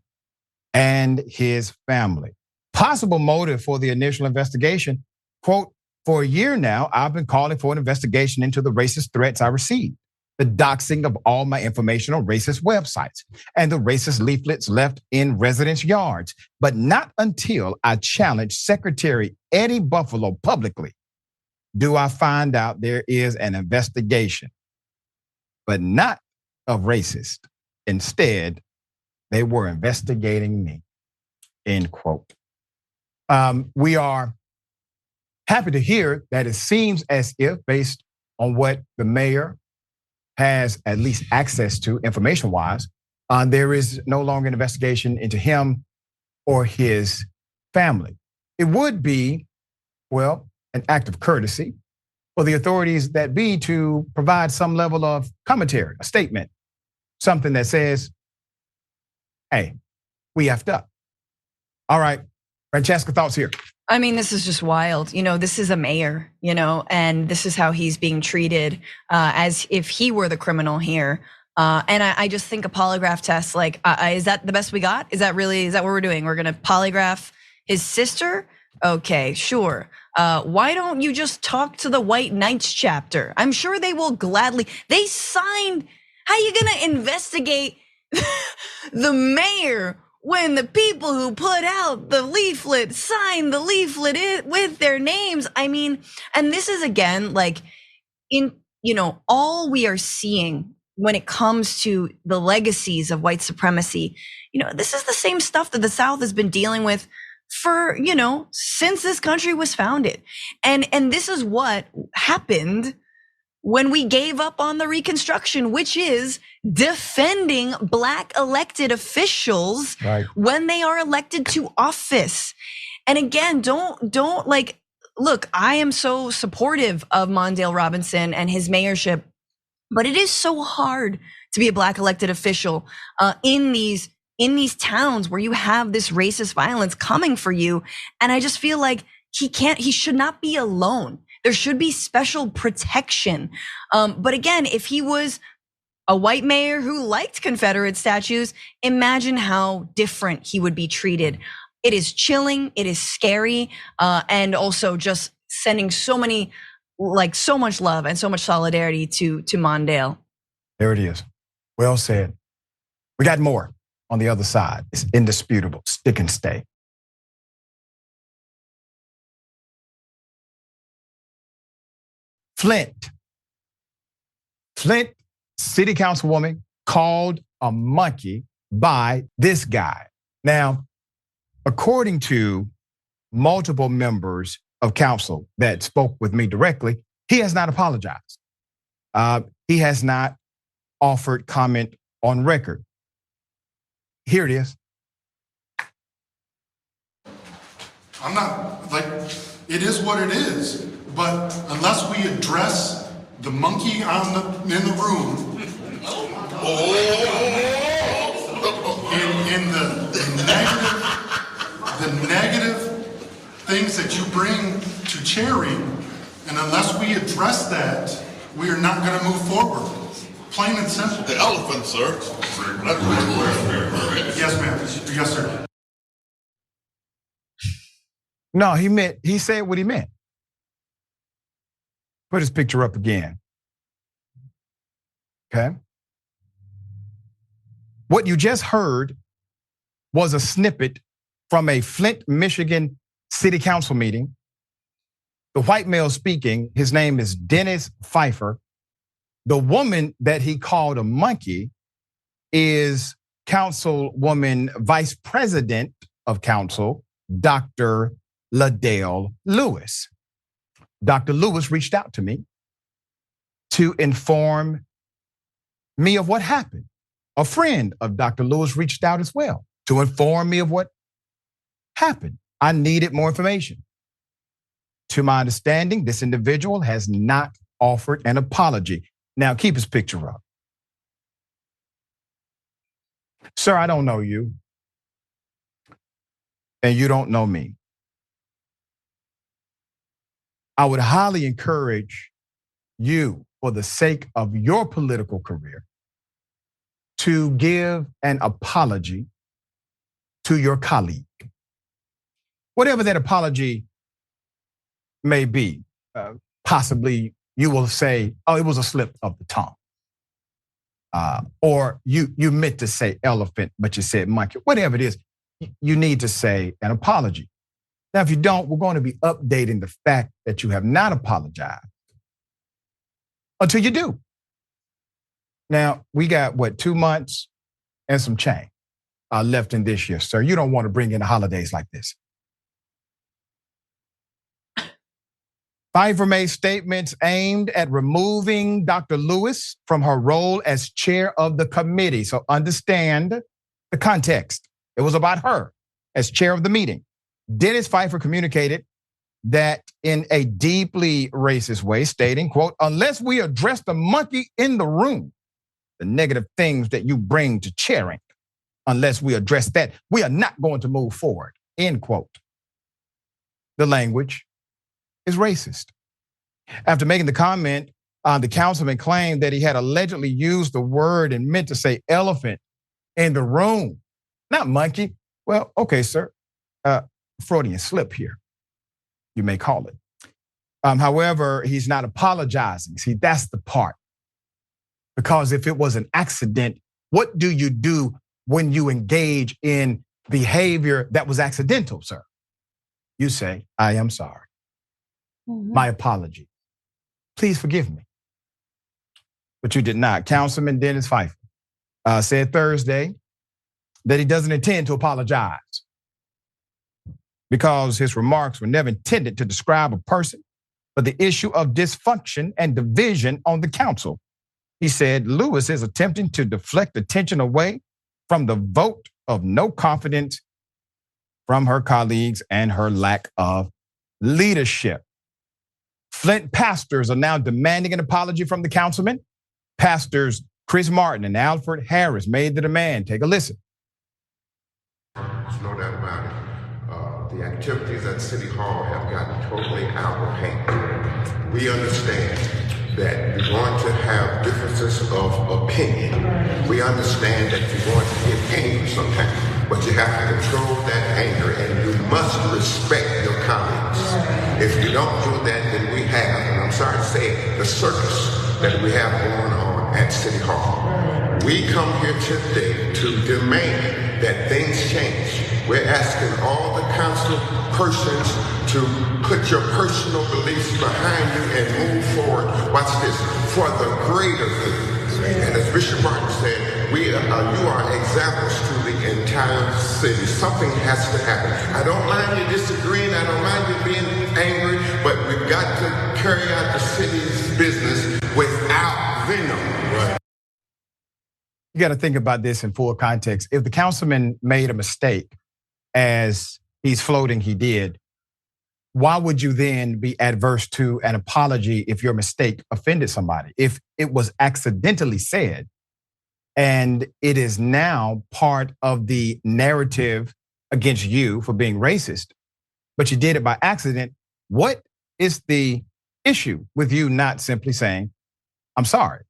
A: and his family. Possible motive for the initial investigation, quote, for a year now, I've been calling for an investigation into the racist threats I received, the doxing of all my information on racist websites, and the racist leaflets left in residents' yards. But not until I challenged Secretary Eddie Buffalo publicly do I find out there is an investigation, but not of racists. Instead, they were investigating me, end quote. We are happy to hear that it seems as if, based on what the mayor has at least access to information-wise, there is no longer an investigation into him or his family. It would be, well, an act of courtesy for the authorities that be to provide some level of commentary, a statement, something that says, hey, we effed up. All right, Francesca, thoughts here.
B: I mean, this is just wild. This is a mayor, and this is how he's being treated as if he were the criminal here. And I just think a polygraph test, is that the best we got? Is that what we're doing? We're gonna polygraph his sister? Okay, sure. Why don't you just talk to the White Knights chapter? I'm sure they will gladly. They signed. How you gonna investigate the mayor when the people who put out the leaflet signed the leaflet with their names? I mean, and this is again, all we are seeing when it comes to the legacies of white supremacy. This is the same stuff that the South has been dealing with for, since this country was founded. And this is what happened when we gave up on the Reconstruction, which is defending Black elected officials when they are elected to office. And again, look, I am so supportive of Mondale Robinson and his mayorship, but it is so hard to be a Black elected official in these towns where you have this racist violence coming for you. And I just feel like he should not be alone. There should be special protection. But again, if he was a white mayor who liked Confederate statues, imagine how different he would be treated. It is chilling, it is scary, and also just sending so much love and so much solidarity to Mondale.
A: There it is. Well said. We got more on the other side. It's indisputable. Stick and stay. Flint city councilwoman called a monkey by this guy. Now, according to multiple members of council that spoke with me directly, he has not apologized. He has not offered comment on record. Here it is.
I: I'm not, it is what it is. But unless we address the monkey in the room, in the negative things that you bring to Cherry, and unless we address that, we are not going to move forward. Plain and simple.
J: The elephant, sir.
I: Yes, ma'am. Yes, sir.
A: No, he said what he meant. Put his picture up again. Okay. What you just heard was a snippet from a Flint, Michigan city council meeting. The white male speaking, his name is Dennis Pfeiffer. The woman that he called a monkey is Councilwoman Vice President of Council, Dr. LaDale Lewis. Dr. Lewis reached out to me to inform me of what happened. A friend of Dr. Lewis reached out as well to inform me of what happened. I needed more information. To my understanding, this individual has not offered an apology. Now keep his picture up. Sir, I don't know you. And you don't know me. I would highly encourage you, for the sake of your political career, to give an apology to your colleague. Whatever that apology may be, possibly you will say, oh, it was a slip of the tongue. Or you meant to say elephant, but you said monkey. Whatever it is, you need to say an apology. Now, if you don't, we're going to be updating the fact that you have not apologized until you do. Now, we got, 2 months and some change left in this year, sir. You don't want to bring in the holidays like this. Pfeiffer made statements aimed at removing Dr. Lewis from her role as chair of the committee. So understand the context. It was about her as chair of the meeting. Dennis Pfeiffer communicated that in a deeply racist way, stating, quote, unless we address the monkey in the room, the negative things that you bring to chairing, unless we address that, we are not going to move forward, end quote. The language is racist. After making the comment, the councilman claimed that he had allegedly used the word and meant to say elephant in the room, not monkey. Well, okay, sir, Freudian slip here, you may call it. However, he's not apologizing. See, that's the part. Because if it was an accident, what do you do when you engage in behavior that was accidental, sir? You say, I am sorry. My apology. Please forgive me. But you did not. Councilman Dennis Pfeiffer said Thursday that he doesn't intend to apologize because his remarks were never intended to describe a person, but the issue of dysfunction and division on the council. He said Lewis is attempting to deflect attention away from the vote of no confidence from her colleagues and her lack of leadership. Flint pastors are now demanding an apology from the councilman. Pastors Chris Martin and Alfred Harris made the demand. Take a listen.
J: There's no doubt about it. The activities at City Hall have gotten totally out of hand. We understand that you're going to have differences of opinion. We understand that you're going to get angry sometimes, but you have to control that anger and you must respect your colleagues. If you don't do that, then we have, and I'm sorry to say it, the circus that we have going on at City Hall. We come here today to demand that things change. We're asking all the council persons to put your personal beliefs behind you and move forward. Watch this, for the greater good. And as Bishop Martin said, you are examples to the entire city. Something has to happen. I don't mind you disagreeing. I don't mind you being angry, but we've got to carry out the city's business without venom. Right.
A: You got to think about this in full context. If the councilman made a mistake, as he's floating he did, why would you then be adverse to an apology if your mistake offended somebody? If it was accidentally said and it is now part of the narrative against you for being racist, but you did it by accident, what is the issue with you not simply saying, I'm sorry?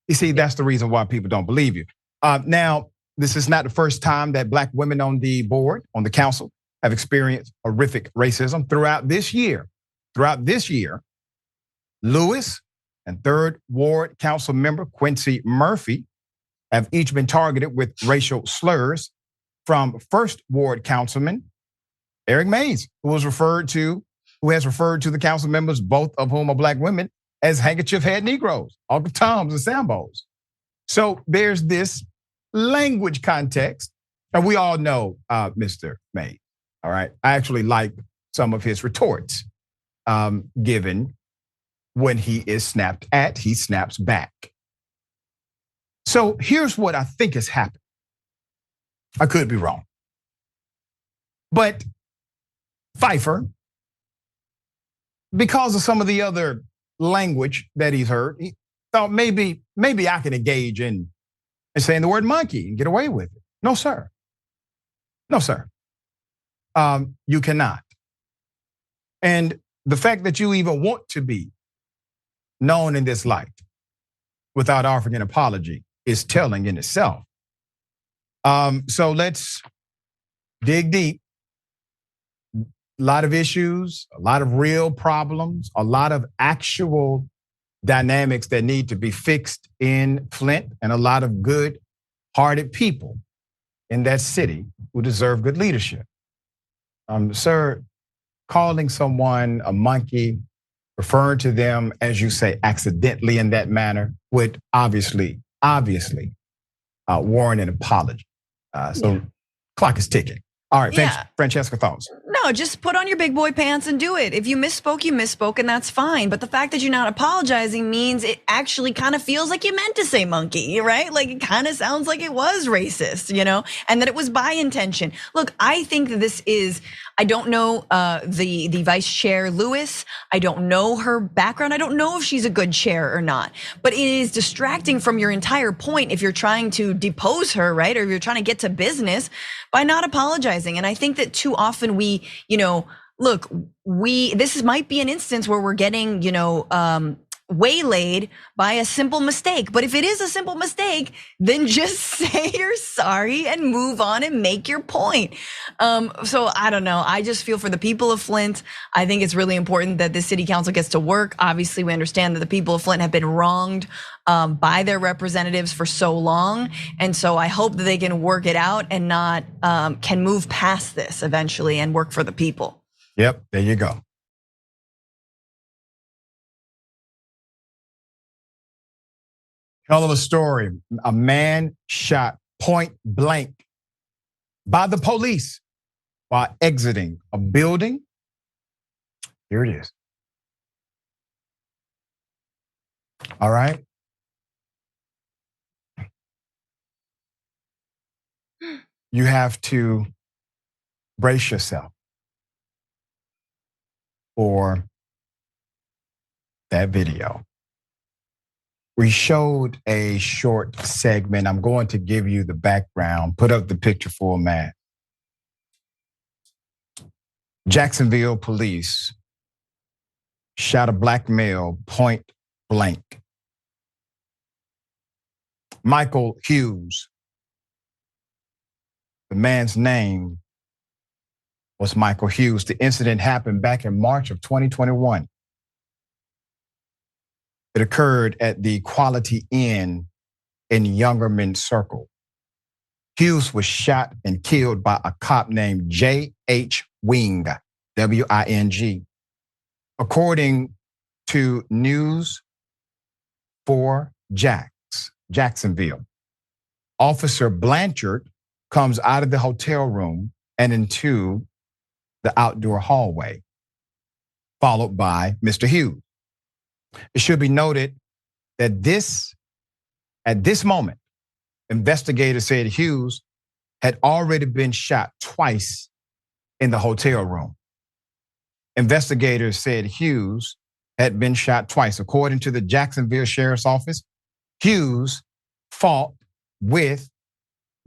A: You see, that's the reason why people don't believe you. Now, this is not the first time that Black women on the board, on the council, have experienced horrific racism throughout this year. Throughout this year, Lewis and 3rd Ward Council member Quincy Murphy have each been targeted with racial slurs from 1st Ward Councilman Eric Mays, who has referred to the council members, both of whom are Black women, as handkerchief head Negroes, Uncle Toms and Sambos. So there's this language context, and we all know Mr. Mays. All right, I actually like some of his retorts, given when he is snapped at, he snaps back. So here's what I think has happened. I could be wrong. But Pfeiffer, because of some of the other language that he's heard, he thought maybe I can engage in saying the word monkey and get away with it. No, sir. No, sir. You cannot. And the fact that you even want to be known in this light without offering an apology is telling in itself. So let's dig deep. A lot of issues, a lot of real problems, a lot of actual dynamics that need to be fixed in Flint, and a lot of good-hearted people in that city who deserve good leadership. Sir, calling someone a monkey, referring to them, as you say, accidentally in that manner would obviously warrant an apology. Clock is ticking. All right, thanks, Francesca, thoughts?
B: No, just put on your big boy pants and do it. If you misspoke, and that's fine. But the fact that you're not apologizing means it actually kind of feels like you meant to say monkey, right? Like it kind of sounds like it was racist, and that it was by intention. Look, I think that this is, I don't know the vice chair, Lewis. I don't know her background. I don't know if she's a good chair or not. But it is distracting from your entire point if you're trying to depose her, right? Or if you're trying to get to business by not apologizing. And I think that too often we, look, this might be an instance where we're getting, waylaid by a simple mistake. But if it is a simple mistake, then just say you're sorry and move on and make your point. So I don't know. I just feel for the people of Flint. I think it's really important that the city council gets to work. Obviously, we understand that the people of Flint have been wronged by their representatives for so long. And so I hope that they can work it out and not can move past this eventually and work for the people.
A: Yep, there you go. Hell of a story. A man shot point blank by the police while exiting a building. Here it is. All right. You have to brace yourself for that video. We showed a short segment. I'm going to give you the background. Put up the picture format. Jacksonville police shot a black male point blank. Michael Hughes. The man's name was Michael Hughes. The incident happened back in March of 2021. It occurred at the Quality Inn in Youngerman Circle. Hughes was shot and killed by a cop named J.H. Wing, W-I-N-G. According to News 4 Jacksonville, Officer Blanchard comes out of the hotel room and into the outdoor hallway, followed by Mr. Hughes. It should be noted that at this moment, investigators said Hughes had already been shot twice in the hotel room. Investigators said Hughes had been shot twice. According to the Jacksonville Sheriff's Office, Hughes fought with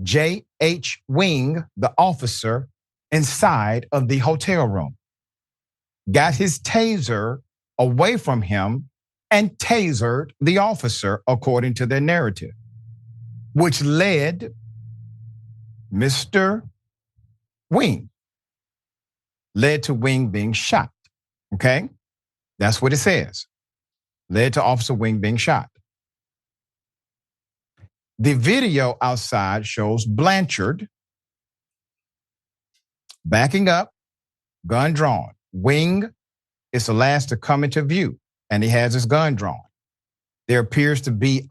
A: J.H. Wing, the officer, inside of the hotel room, got his taser away from him and tasered the officer, according to their narrative, which led Mr. Wing, led to Wing being shot, okay? That's what it says. Led to Officer Wing being shot. The video outside shows Blanchard backing up, gun drawn. Wing is the last to come into view, and he has his gun drawn. There appears to be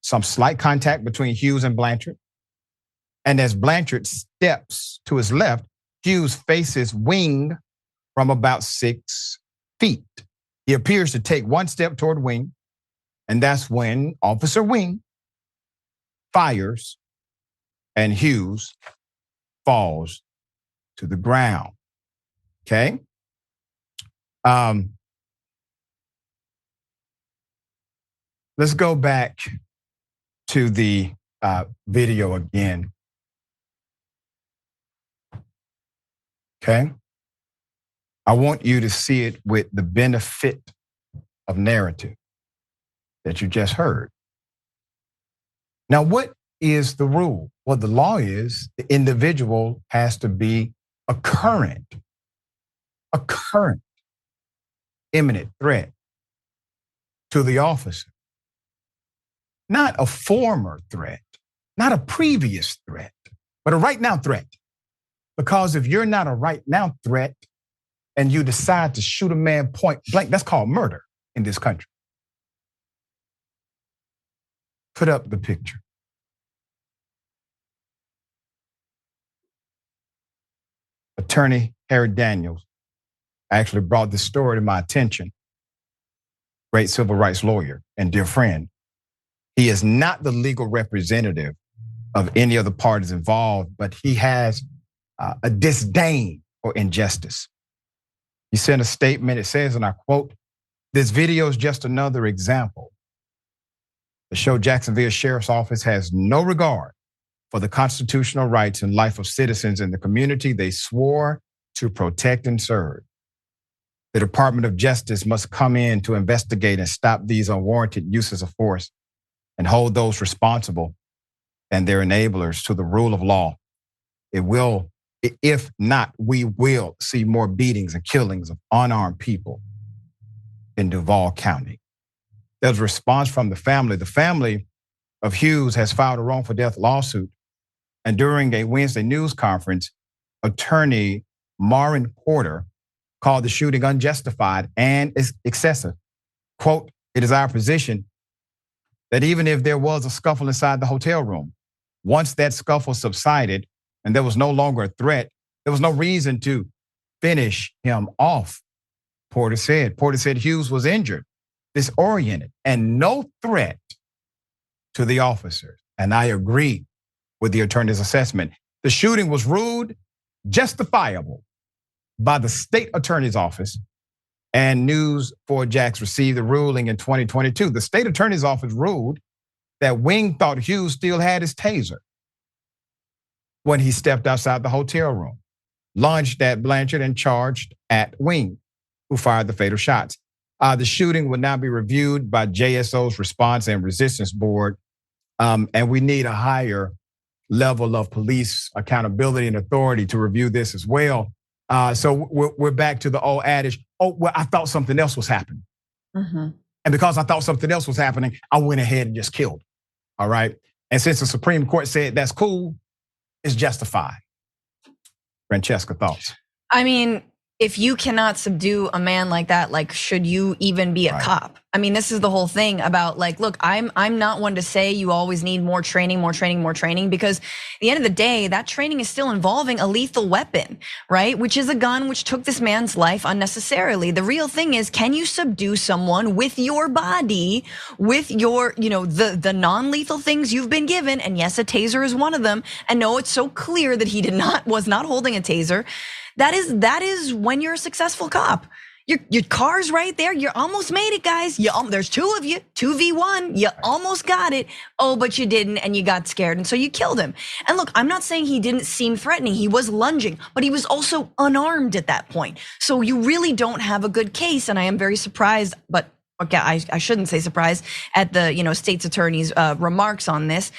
A: some slight contact between Hughes and Blanchard. And as Blanchard steps to his left, Hughes faces Wing from about 6 feet. He appears to take one step toward Wing, and that's when Officer Wing fires and Hughes falls to the ground. Okay? Let's go back to the video again. Okay? I want you to see it with the benefit of narrative that you just heard. Now, what is the rule? Well, the law is the individual has to be a current imminent threat to the officer, not a former threat, not a previous threat, but a right now threat. Because if you're not a right now threat and you decide to shoot a man point blank, that's called murder in this country. Put up the picture. Attorney Harry Daniels actually brought this story to my attention. Great civil rights lawyer and dear friend. He is not the legal representative of any of the parties involved, but he has a disdain for injustice. He sent a statement. It says, and I quote, "This video is just another example to show Jacksonville Sheriff's Office has no regard for the constitutional rights and life of citizens in the community they swore to protect and serve. The Department of Justice must come in to investigate and stop these unwarranted uses of force and hold those responsible and their enablers to the rule of law. It will, if not, we will see more beatings and killings of unarmed people in Duval County." There's a response from the family. The family of Hughes has filed a wrongful death lawsuit. And during a Wednesday news conference, attorney Maureen Porter called the shooting unjustified and excessive. Quote, "It is our position that even if there was a scuffle inside the hotel room, once that scuffle subsided and there was no longer a threat, there was no reason to finish him off," Porter said. Porter said Hughes was injured, disoriented, and no threat to the officers. And I agree with the attorney's assessment. The shooting was ruled justifiable by the state attorney's office, and News 4 Jax received the ruling in 2022. The state attorney's office ruled that Wing thought Hughes still had his taser when he stepped outside the hotel room, lunged at Blanchard and charged at Wing, who fired the fatal shots. The shooting will now be reviewed by JSO's Response and Resistance Board, and we need a higher level of police accountability and authority to review this as well. So we're back to the old adage, oh, well, I thought something else was happening. And because I thought something else was happening, I went ahead and just killed. All right. And since the Supreme Court said that's cool, it's justified. Francesca, thoughts?
B: I mean, if you cannot subdue a man like that, like, should you even be a cop? I mean, this is the whole thing about, like, look, I'm not one to say you always need more training, because at the end of the day, that training is still involving a lethal weapon, right? Which is a gun which took this man's life unnecessarily. The real thing is, can you subdue someone with your body, with your, the non-lethal things you've been given? And yes, a taser is one of them. And no, it's so clear that he was not holding a taser. That is when you're a successful cop. Your car's right there. You almost made it, guys. There's two of you, 2v1. You almost got it. Oh, but you didn't, and you got scared, and so you killed him. And look, I'm not saying he didn't seem threatening. He was lunging, but he was also unarmed at that point. So you really don't have a good case, and I am very surprised, but okay, I shouldn't say surprised at the state's attorney's remarks on this,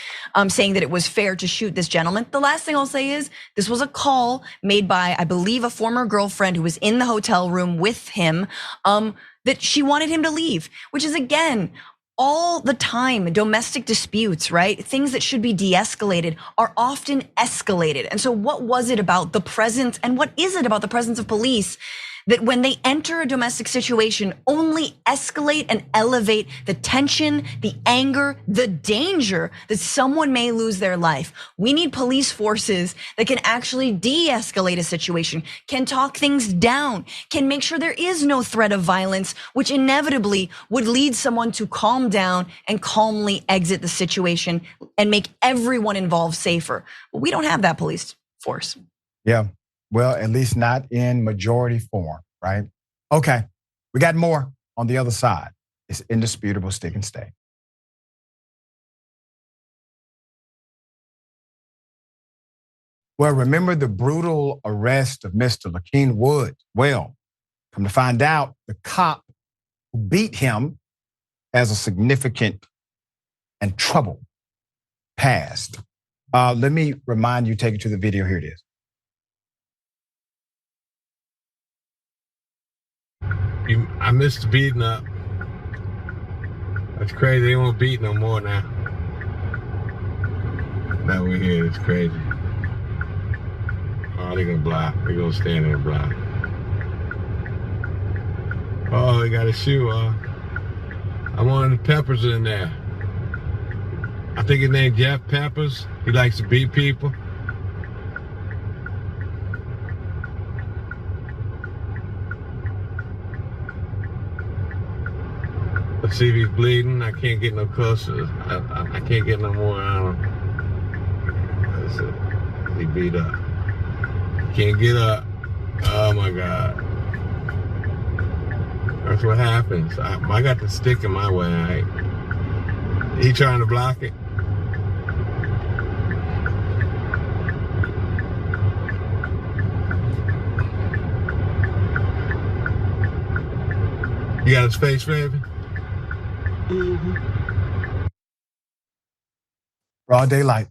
B: saying that it was fair to shoot this gentleman. The last thing I'll say is this was a call made by, I believe, a former girlfriend who was in the hotel room with him, that she wanted him to leave, which is, again, all the time, domestic disputes, right? Things that should be de-escalated are often escalated. And so what was it about the presence, and what is it about the presence of police that when they enter a domestic situation only escalate and elevate the tension, the anger, the danger that someone may lose their life? We need police forces that can actually de-escalate a situation, can talk things down, can make sure there is no threat of violence, which inevitably would lead someone to calm down and calmly exit the situation and make everyone involved safer. But we don't have that police force.
A: Yeah. Well, at least not in majority form, right? Okay, we got more on the other side. It's indisputable, stick and stay. Well, remember the brutal arrest of Mr. Lakeem Woods? Well, come to find out, the cop who beat him has a significant and troubled passed. Let me remind you, take it to the video. Here it is.
K: I missed the beating up. That's crazy. They won't beat no more now. That we're here, it's crazy. Oh, they're gonna block. They're gonna stand there and block. Oh, he got a shoe off. I wanted the Peppers in there. I think his name Jeff Peppers. He likes to beat people. Let's see if he's bleeding. I can't get no closer. I can't get no more on him. That's it. He beat up. Can't get up. Oh my God. That's what happens. I got the stick in my way. Right? He trying to block it. You got his face, Raven? Mm-hmm.
A: Broad daylight.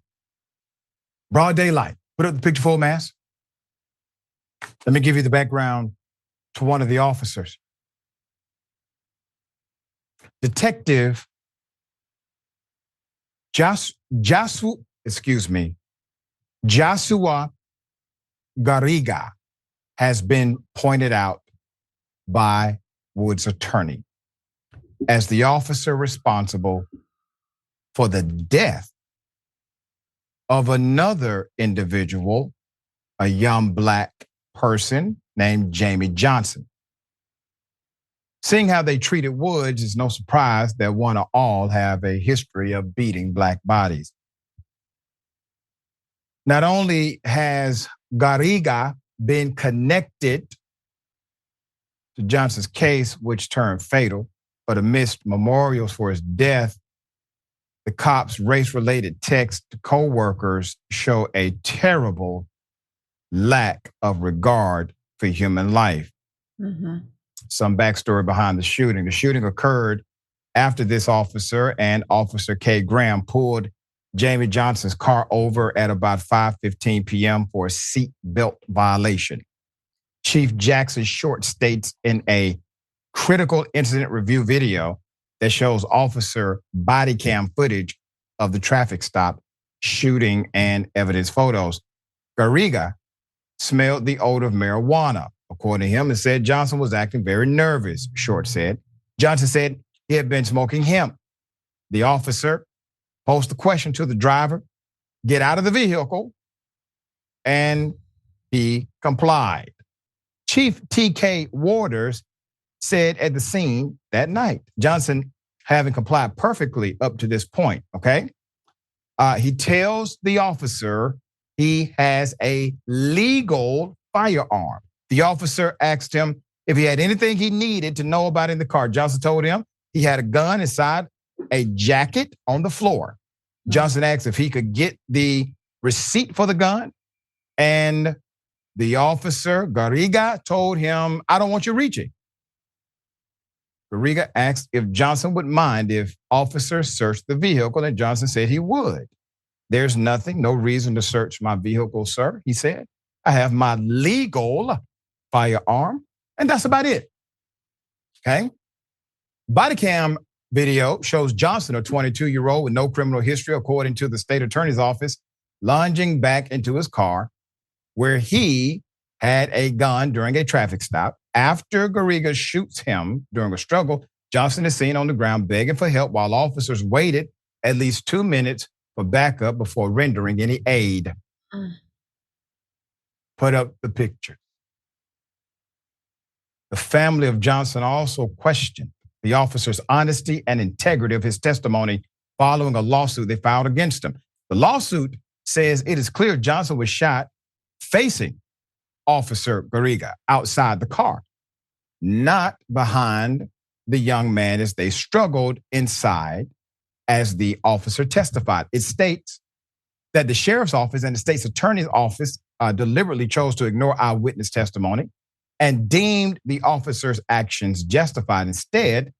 A: Broad daylight. Put up the picture full mass. Let me give you the background to one of the officers. Detective Joshua Garriga has been pointed out by Wood's attorney as the officer responsible for the death of another individual, a young black person named Jamie Johnson. Seeing how they treated Woods, it's no surprise that one or all have a history of beating black bodies. Not only has Garriga been connected to Johnson's case, which turned fatal, but amidst memorials for his death, the cops' race-related texts to co-workers show a terrible lack of regard for human life. Mm-hmm. Some backstory behind the shooting. The shooting occurred after this officer and Officer K. Graham pulled Jamie Johnson's car over at about 5:15 p.m. for a seat belt violation. Chief Jackson Short states in a critical incident review video that shows officer body cam footage of the traffic stop, shooting, and evidence photos. Garriga smelled the odor of marijuana. According to him, it said Johnson was acting very nervous, Short said. Johnson said he had been smoking hemp. The officer posed the question to the driver, get out of the vehicle, and he complied. Chief T.K. Waters said at the scene that night, Johnson having complied perfectly up to this point, okay? He tells the officer he has a legal firearm. The officer asked him if he had anything he needed to know about in the car. Johnson told him he had a gun inside a jacket on the floor. Johnson asked if he could get the receipt for the gun, and the officer, Garriga, told him, I don't want you reaching. Garriga asked if Johnson would mind if officers searched the vehicle, and Johnson said he would. There's nothing, no reason to search my vehicle, sir, he said. I have my legal firearm, and that's about it. Okay? Body cam video shows Johnson, a 22-year-old with no criminal history, according to the state attorney's office, lunging back into his car where he had a gun during a traffic stop. After Garriga shoots him during a struggle, Johnson is seen on the ground begging for help while officers waited at least 2 minutes for backup before rendering any aid. Put up the picture. The family of Johnson also questioned the officer's honesty and integrity of his testimony following a lawsuit they filed against him. The lawsuit says it is clear Johnson was shot facing Officer Garriga outside the car, not behind the young man as they struggled inside, as the officer testified. It states that the sheriff's office and the state's attorney's office deliberately chose to ignore eyewitness testimony and deemed the officer's actions justified. Instead,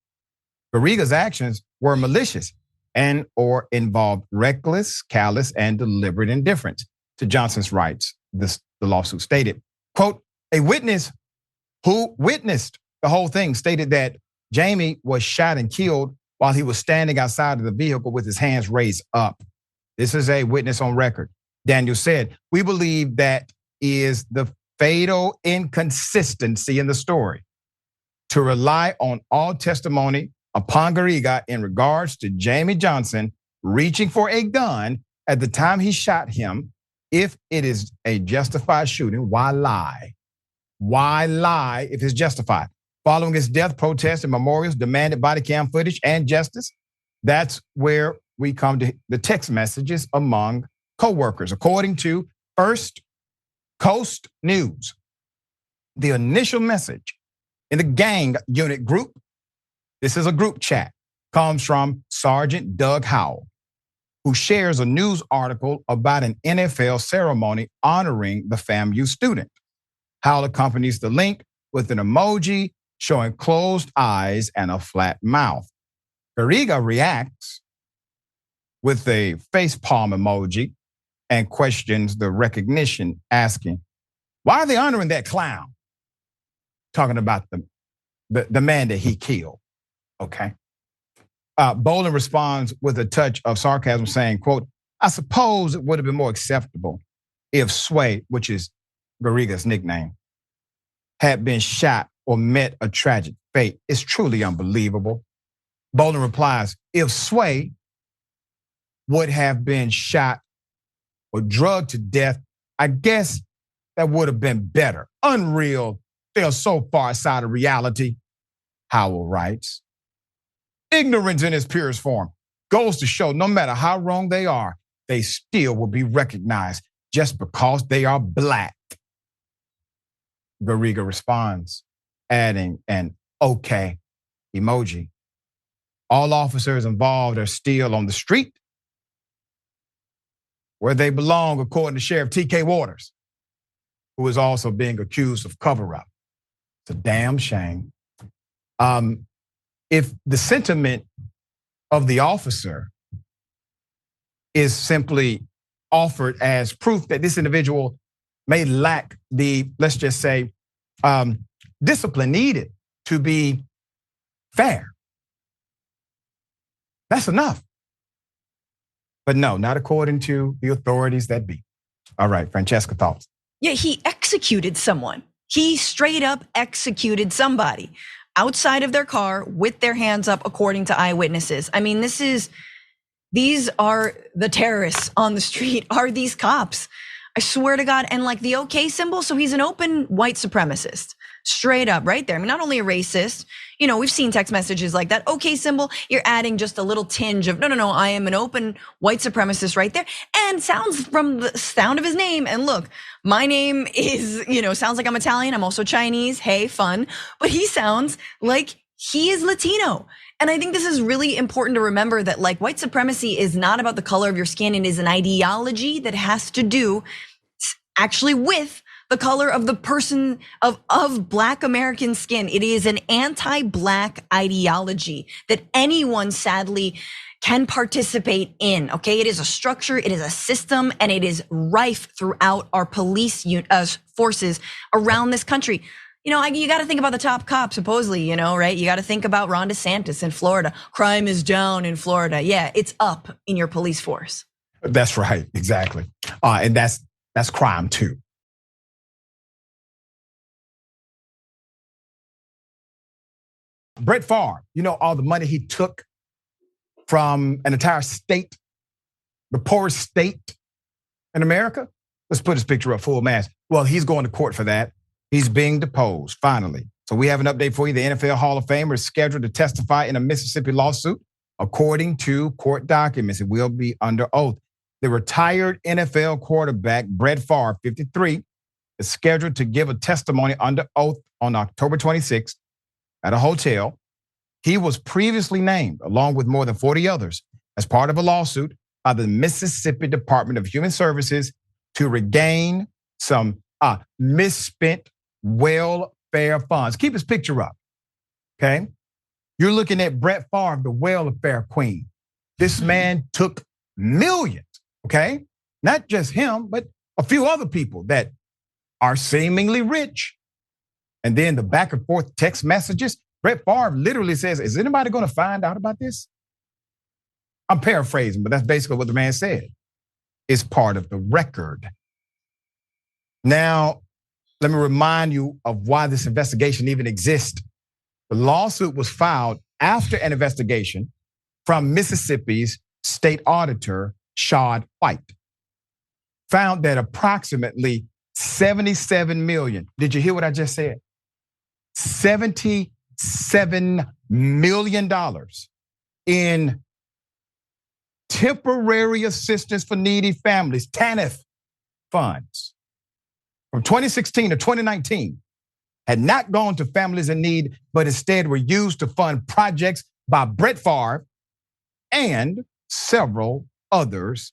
A: Garriga's actions were malicious and or involved reckless, callous, and deliberate indifference to Johnson's rights, the lawsuit stated. Quote, a witness who witnessed the whole thing stated that Jamie was shot and killed while he was standing outside of the vehicle with his hands raised up. This is a witness on record. Daniel said, we believe that is the fatal inconsistency in the story. To rely on all testimony upon Garriga in regards to Jamie Johnson reaching for a gun at the time he shot him, if it is a justified shooting, why lie? Why lie if it's justified? Following his death, protests and memorials demanded body cam footage and justice. That's where we come to the text messages among co-workers. According to First Coast News, the initial message in the gang unit group, this is a group chat, comes from Sergeant Doug Howell, who shares a news article about an NFL ceremony honoring the FAMU student. Howell accompanies the link with an emoji showing closed eyes and a flat mouth. Garriga reacts with a facepalm emoji and questions the recognition, asking, why are they honoring that clown? Talking about the man that he killed, okay? Bolin responds with a touch of sarcasm saying, quote, I suppose it would have been more acceptable if Sway, which is Garriga's nickname, had been shot or met a tragic fate. It's truly unbelievable. Bolin replies, if Sway would have been shot or drugged to death, I guess that would have been better. Unreal. They are so far outside of reality, Howell writes. Ignorance in its purest form goes to show no matter how wrong they are, they still will be recognized just because they are black. Garriga responds, adding an okay emoji. All officers involved are still on the street where they belong, according to Sheriff T.K. Waters, who is also being accused of cover-up. It's a damn shame. If the sentiment of the officer is simply offered as proof that this individual may lack the, let's just say, discipline needed to be fair, that's enough. But no, not according to the authorities that be. All right, Francesca, thoughts?
B: Yeah, he executed someone. He straight up executed somebody outside of their car with their hands up, according to eyewitnesses. I mean, these are the terrorists on the street, are these cops. I swear to God, and like the okay symbol, so he's an open white supremacist. Straight up right there. I mean, not only a racist, we've seen text messages like that. Okay symbol, you're adding just a little tinge of, no, I am an open white supremacist right there. And sounds from the sound of his name. And look, my name is, sounds like I'm Italian. I'm also Chinese. Hey, fun. But he sounds like he is Latino. And I think this is really important to remember that like white supremacy is not about the color of your skin. It is an ideology that has to do actually with the color of the person of black American skin. It is an anti-black ideology that anyone sadly can participate in, okay? It is a structure, it is a system, and it is rife throughout our police forces around this country. You got to think about the top cop, supposedly, right? You got to think about Ron DeSantis in Florida. Crime is down in Florida. Yeah, it's up in your police force.
A: That's right, exactly. And that's crime too. Brett Favre, all the money he took from an entire state, the poorest state in America. Let's put his picture up full mass. Well, he's going to court for that. He's being deposed, finally. So we have an update for you. The NFL Hall of Famer is scheduled to testify in a Mississippi lawsuit. According to court documents, it will be under oath. The retired NFL quarterback, Brett Favre, 53, is scheduled to give a testimony under oath on October 26th at a hotel. He was previously named, along with more than 40 others, as part of a lawsuit by the Mississippi Department of Human Services to regain some misspent welfare funds. Keep his picture up, okay? You're looking at Brett Favre, the welfare queen. This man took millions, okay? Not just him, but a few other people that are seemingly rich. And then the back and forth text messages. Brett Favre literally says, is anybody going to find out about this? I'm paraphrasing, but that's basically what the man said. It's part of the record. Now, let me remind you of why this investigation even exists. The lawsuit was filed after an investigation from Mississippi's state auditor, Rashad White, found that approximately 77 million, did you hear what I just said? $77 million in temporary assistance for needy families, TANF funds, from 2016 to 2019 had not gone to families in need, but instead were used to fund projects by Brett Favre and several others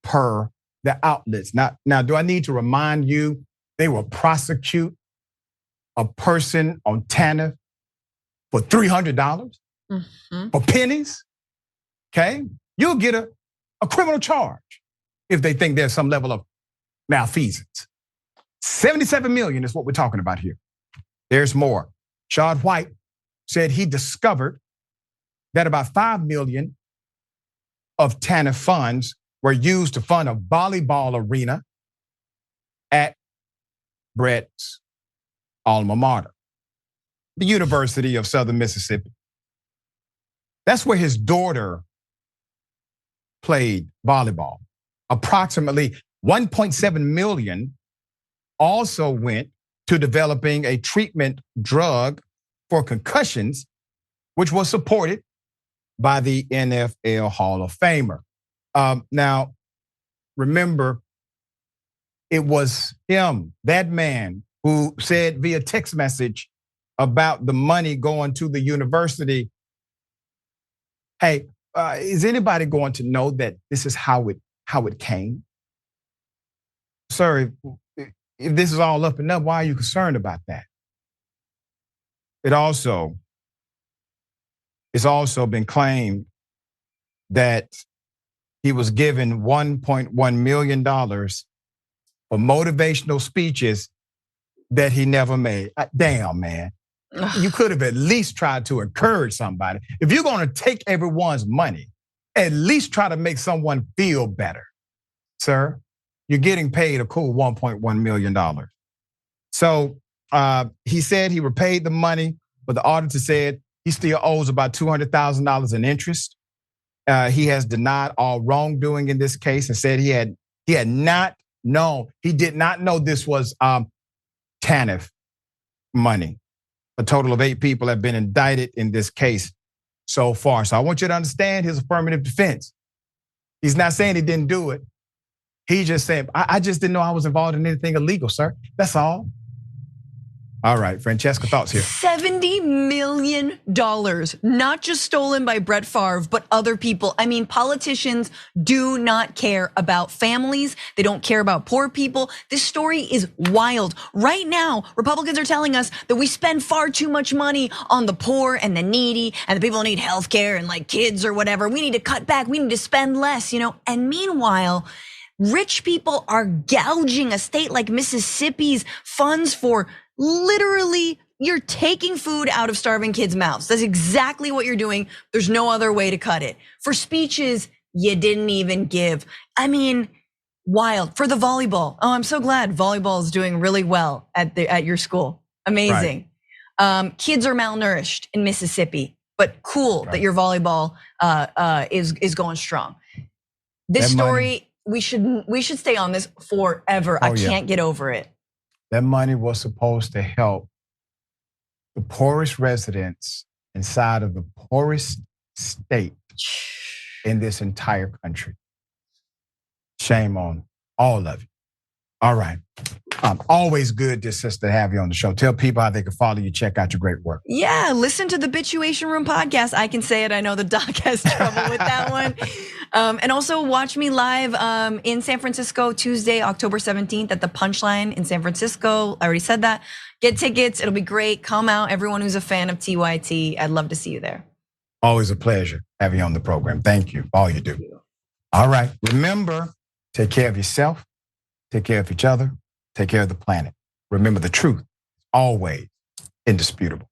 A: per the outlets. Now, do I need to remind you they will prosecute a person on TANF for $300 for pennies? Okay, you'll get a criminal charge if they think there's some level of malfeasance. 77 million is what we're talking about here. There's more. Rashad White said he discovered that about 5 million of TANF funds were used to fund a volleyball arena at Brett's alma mater, the University of Southern Mississippi. That's where his daughter played volleyball. Approximately 1.7 million also went to developing a treatment drug for concussions, which was supported by the NFL Hall of Famer. Now, remember, it was him, that man, who said via text message about the money going to the university, hey, is anybody going to know that this is how it came? Sir, if this is all up and up, why are you concerned about that? It's also been claimed that he was given $1.1 million for motivational speeches that he never made. Damn, man. You could have at least tried to encourage somebody. If you're going to take everyone's money, at least try to make someone feel better. Sir, you're getting paid a cool $1.1 million. So he said he repaid the money, but the auditor said he still owes about $200,000 in interest. He has denied all wrongdoing in this case and said he did not know this was TANF money. A total of 8 people have been indicted in this case so far. So I want you to understand his affirmative defense. He's not saying he didn't do it. He just said, I just didn't know I was involved in anything illegal, sir. That's all. All right, Francesca, thoughts here.
B: $70 million, not just stolen by Brett Favre, but other people. I mean, politicians do not care about families. They don't care about poor people. This story is wild. Right now, Republicans are telling us that we spend far too much money on the poor and the needy and the people who need healthcare and like kids or whatever. We need to cut back. We need to spend less, And meanwhile, rich people are gouging a state like Mississippi's funds for literally, you're taking food out of starving kids' mouths. That's exactly what you're doing. There's no other way to cut it. For speeches, you didn't even give. I mean, wild. For the volleyball. Oh, I'm so glad volleyball is doing really well at your school. Amazing. Right. Kids are malnourished in Mississippi, but cool that your volleyball is going strong. This story, we should stay on this forever. I can't get over it.
A: That money was supposed to help the poorest residents inside of the poorest state in this entire country. Shame on all of you. All right. Always good, dear sister, to have you on the show. Tell people how they can follow you, check out your great work.
B: Yeah, listen to the Bituation Room podcast. I can say it. I know the doc has trouble with that one. And also watch me live in San Francisco Tuesday, October 17th at the Punchline in San Francisco. I already said that. Get tickets. It'll be great. Come out. Everyone who's a fan of TYT. I'd love to see you there.
A: Always a pleasure having you on the program. Thank you for all you do. All right, remember, take care of yourself, take care of each other, take care of the planet. Remember, the truth is always indisputable.